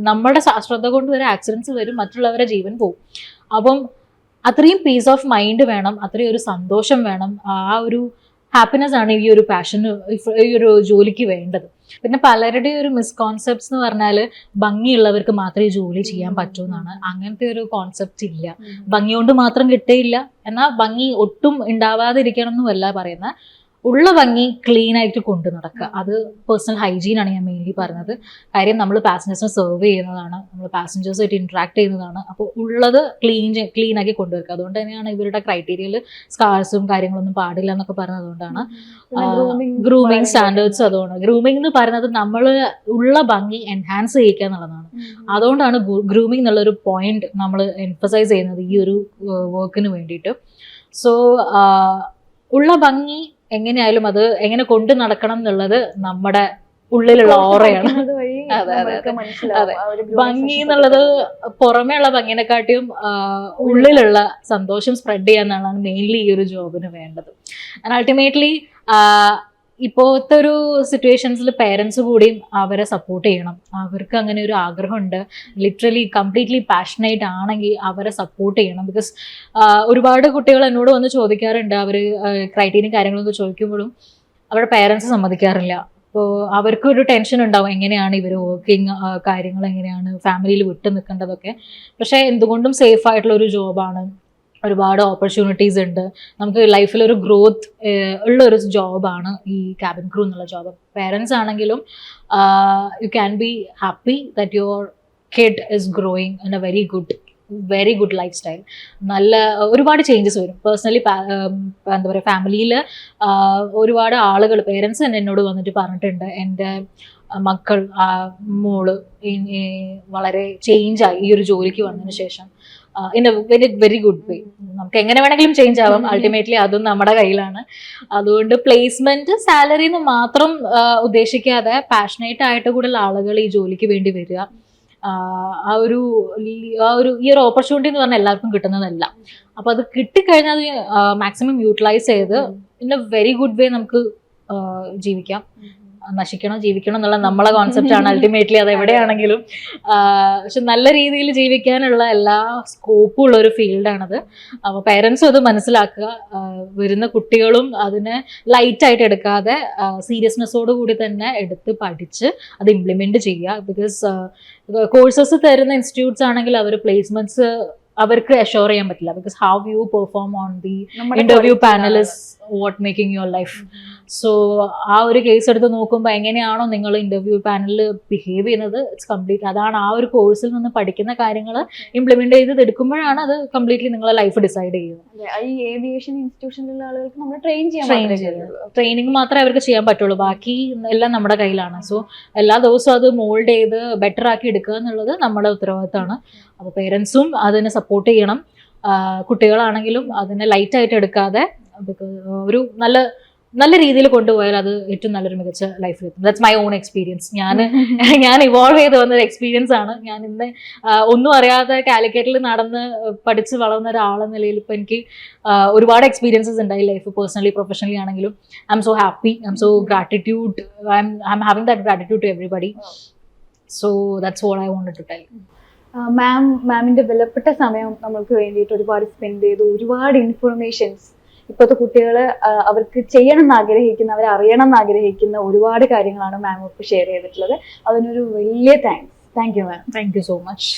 നമ്മുടെ ശ്രദ്ധ കൊണ്ട് വരെ ആക്സിഡൻസ് വരും, മറ്റുള്ളവരുടെ ജീവൻ പോവും. അപ്പം അത്രയും പീസ് ഓഫ് മൈൻഡ് വേണം, അത്രയും ഒരു സന്തോഷം വേണം. ആ ഒരു ഹാപ്പിനെസ് ആണ് ഈ ഒരു പാഷന്, ഈ ഒരു ജോലിക്ക് വേണ്ടത്. പിന്നെ പലരുടെയും ഒരു മിസ്കോൺസെപ്റ്റ്സ് എന്ന് പറഞ്ഞാൽ ഭംഗിയുള്ളവർക്ക് മാത്രമേ ജോലി ചെയ്യാൻ പറ്റൂ എന്നാണ്. അങ്ങനത്തെ ഒരു കോൺസെപ്റ്റ് ഇല്ല. ഭംഗി കൊണ്ട് മാത്രം കിട്ടിയില്ല, എന്നാൽ ഭംഗി ഒട്ടും ഉണ്ടാവാതിരിക്കണം എന്നുമല്ല പറയുന്നത്. ഉള്ള ഭംഗി ക്ലീൻ ആയിട്ട് കൊണ്ടു നടക്കുക. അത് പേഴ്സണൽ ഹൈജീൻ ആണ് ഞാൻ മെയിൻലി പറഞ്ഞത്. കാര്യം നമ്മൾ പാസഞ്ചേഴ്സിനെ സെർവ് ചെയ്യുന്നതാണ്, നമ്മൾ പാസഞ്ചേഴ്സുമായിട്ട് ഇന്ററാക്ട് ചെയ്യുന്നതാണ്. അപ്പോൾ ഉള്ളത് ക്ലീൻ ആക്കി കൊണ്ടുവയ്ക്കുക. അതുകൊണ്ട് തന്നെയാണ് ഇവരുടെ ക്രൈറ്റീരിയയിൽ സ്കാർസും കാര്യങ്ങളൊന്നും പാടില്ല എന്നൊക്കെ പറഞ്ഞത്. അതുകൊണ്ടാണ് ഗ്രൂമിങ് സ്റ്റാൻഡേർഡ്സ്. അതുകൊണ്ട് ഗ്രൂമിംഗ് എന്ന് പറയുന്നത് നമ്മൾ ഉള്ള ഭംഗി എൻഹാൻസ് ചെയ്യിക്കുക എന്നുള്ളതാണ്. അതുകൊണ്ടാണ് ഗ്രൂമിംഗ് എന്നുള്ളൊരു പോയിന്റ് നമ്മൾ എംഫസൈസ് ചെയ്യുന്നത് ഈ ഒരു വർക്കിന് വേണ്ടിയിട്ട്. സോ ഉള്ള ഭംഗി എങ്ങനെയായാലും അത് എങ്ങനെ കൊണ്ടു നടക്കണം എന്നുള്ളത് നമ്മുടെ ഉള്ളിലുള്ള ഓറയാണ്. അതെ അതെ അതെ. ഭംഗി എന്നുള്ളത് പുറമേ ഉള്ള ഭംഗിനെക്കാട്ടിയും ഉള്ളിലുള്ള സന്തോഷം സ്പ്രെഡ് ചെയ്യാന്നുള്ളതാണ് മെയിൻലി ഈ ഒരു ജോബിന് വേണ്ടത്. ആൻഡ് അൾട്ടിമേറ്റ്ലി ഇപ്പോഴത്തെ ഒരു സിറ്റുവേഷൻസിൽ പേരൻസ് കൂടിയും അവരെ സപ്പോർട്ട് ചെയ്യണം. അവർക്ക് അങ്ങനെ ഒരു ആഗ്രഹമുണ്ട്, ലിറ്ററലി കംപ്ലീറ്റ്ലി പാഷനേറ്റ് ആണെങ്കിൽ അവരെ സപ്പോർട്ട് ചെയ്യണം. ബിക്കോസ് ഒരുപാട് കുട്ടികൾ എന്നോട് വന്ന് ചോദിക്കാറുണ്ട്, അവർ ക്രൈറ്റീരിയയും കാര്യങ്ങളൊക്കെ ചോദിക്കുമ്പോഴും അവരുടെ പേരൻസ് സമ്മതിക്കാറില്ല. അപ്പോൾ അവർക്കൊരു ടെൻഷൻ ഉണ്ടാവും, എങ്ങനെയാണ് ഇവർ വർക്കിംഗ് കാര്യങ്ങൾ എങ്ങനെയാണ് ഫാമിലിയിൽ വിട്ടു നിൽക്കേണ്ടതൊക്കെ. പക്ഷേ എന്തുകൊണ്ടും സേഫ് ആയിട്ടുള്ള ഒരു ജോബാണ്, ഒരുപാട് ഓപ്പർച്യൂണിറ്റീസ് ഉണ്ട്, നമുക്ക് ലൈഫിൽ ഒരു ഗ്രോത്ത് ഉള്ള ഒരു ജോബാണ് ഈ ക്യാബിൻ ക്രൂ എന്നുള്ള ജോബ്. പേരൻസ് ആണെങ്കിലും you can be happy that your kid is growing in A very good life style. നല്ല ഒരുപാട് ചേഞ്ചസ് വരും. പേഴ്സണലി എന്താ പറയുക, ഫാമിലിയിൽ ഒരുപാട് ആളുകൾ പേരൻസ് തന്നെ എന്നോട് വന്നിട്ട് പറഞ്ഞിട്ടുണ്ട്, എൻ്റെ മക്കൾ മോള് വളരെ ചേഞ്ചായി ഈ ഒരു ജോലിക്ക് വന്നതിന് ശേഷം. In A very good way. നമുക്ക് എങ്ങനെ വേണമെങ്കിലും ചേഞ്ച് ആവാം, അൾട്ടിമേറ്റ്ലി അതും നമ്മുടെ കയ്യിലാണ്. അതുകൊണ്ട് പ്ലേസ്മെന്റ് സാലറി എന്ന് മാത്രം ഉദ്ദേശിക്കാതെ പാഷനേറ്റ് ആയിട്ട് കൂടുതൽ ആളുകൾ ഈ ജോലിക്ക് വേണ്ടി വരിക. ഈ ഒരു ഓപ്പർച്യൂണിറ്റി എന്ന് പറഞ്ഞാൽ എല്ലാവർക്കും കിട്ടുന്നതല്ല. അപ്പൊ അത് കിട്ടിക്കഴിഞ്ഞാൽ അത് മാക്സിമം യൂട്ടിലൈസ് ചെയ്ത് in A very good way നമുക്ക് ജീവിക്കാം. ജീവിക്കണം എന്നുള്ള നമ്മളെ കോൺസെപ്റ്റ് ആണ് അൾട്ടിമേറ്റ്ലി അത് എവിടെയാണെങ്കിലും. പക്ഷെ നല്ല രീതിയിൽ ജീവിക്കാനുള്ള എല്ലാ സ്കോപ്പും ഉള്ള ഒരു ഫീൽഡാണത്. അപ്പോൾ പേരൻസും അത് മനസ്സിലാക്കുക, വരുന്ന കുട്ടികളും അതിനെ ലൈറ്റായിട്ട് എടുക്കാതെ സീരിയസ്നെസ്സോട് കൂടി തന്നെ എടുത്ത് പഠിച്ച് അത് ഇംപ്ലിമെന്റ് ചെയ്യുക. ബിക്കോസ് കോഴ്സസ് തരുന്ന ഇൻസ്റ്റിറ്റ്യൂട്ട്സ് ആണെങ്കിൽ അവർ പ്ലേസ്മെന്റ്സ് അവർക്ക് അഷ്യൂർ ചെയ്യാൻ പറ്റില്ല. Because how you perform on the interview panel is what making your life. So ആ ഒരു കേസ് എടുത്ത് നോക്കുമ്പോൾ എങ്ങനെയാണോ നിങ്ങൾ ഇന്റർവ്യൂ പാനലിൽ ബിഹേവ് ചെയ്യുന്നത്, ഇറ്റ്സ് കംപ്ലീറ്റ് അതാണ് ആ ഒരു കോഴ്സിൽ നിന്ന് പഠിക്കുന്ന കാര്യങ്ങൾ ഇംപ്ലിമെന്റ് ചെയ്ത് എടുക്കുമ്പോഴാണ് അത് കംപ്ലീറ്റ്ലി നിങ്ങളെ ലൈഫ് ഡിസൈഡ് ചെയ്യുന്നത്. ഈ ഏവിയേഷൻ ഇൻസ്റ്റിറ്റ്യൂഷനിലുള്ള ആളുകൾക്ക് നമ്മൾ ട്രെയിനിങ് മാത്രമേ അവർക്ക് ചെയ്യാൻ പറ്റുള്ളൂ, ബാക്കി എല്ലാം നമ്മുടെ കയ്യിലാണ്. സോ എല്ലാ ദിവസവും അത് മോൾഡ് ചെയ്ത് ബെറ്റർ ആക്കി എടുക്കുക എന്നുള്ളത് നമ്മുടെ ഉത്തരവാദിത്തമാണ്. അപ്പോൾ പേരൻസും അതിനെ സപ്പോർട്ട് ചെയ്യണം. കുട്ടികളാണെങ്കിലും അതിനെ ലൈറ്റായിട്ട് എടുക്കാതെ ഒരു നല്ല രീതിയിൽ കൊണ്ടുപോയാൽ അത് ഏറ്റവും നല്ലൊരു മികച്ച ലൈഫിൽ എത്തും. That's my own experience. ഞാൻ ഇവോൾവ് ചെയ്ത് വന്നൊരു എക്സ്പീരിയൻസ് ആണ്. ഞാൻ ഇന്ന് ഒന്നും അറിയാതെ കാലിക്കറ്റിൽ നടന്ന് പഠിച്ച് വളർന്ന ഒരാളെന്ന നിലയിൽ ഇപ്പം എനിക്ക് ഒരുപാട് എക്സ്പീരിയൻസസ് ഉണ്ടായി ലൈഫ്, പേഴ്സണലി പ്രൊഫഷണലി ആണെങ്കിലും. I'm so happy, I'm so gratitude, I'm having that gratitude to everybody. So that's what I wanted to tell. മാമിന്റെ വിലപ്പെട്ട സമയം നമ്മൾക്ക് വേണ്ടിയിട്ട് ഒരുപാട് സ്പെൻഡ് ചെയ്തു. ഒരുപാട് ഇൻഫർമേഷൻസ് ഇപ്പോഴത്തെ കുട്ടികൾ അവർക്ക് ചെയ്യണം എന്ന് ആഗ്രഹിക്കുന്ന, അവർ അറിയണം എന്ന് ആഗ്രഹിക്കുന്ന ഒരുപാട് കാര്യങ്ങളാണ് മാം ഇപ്പോൾ ഷെയർ ചെയ്തിട്ടുള്ളത്. അതിനൊരു വലിയ thanks. Thank you ma'am. Thank you so much.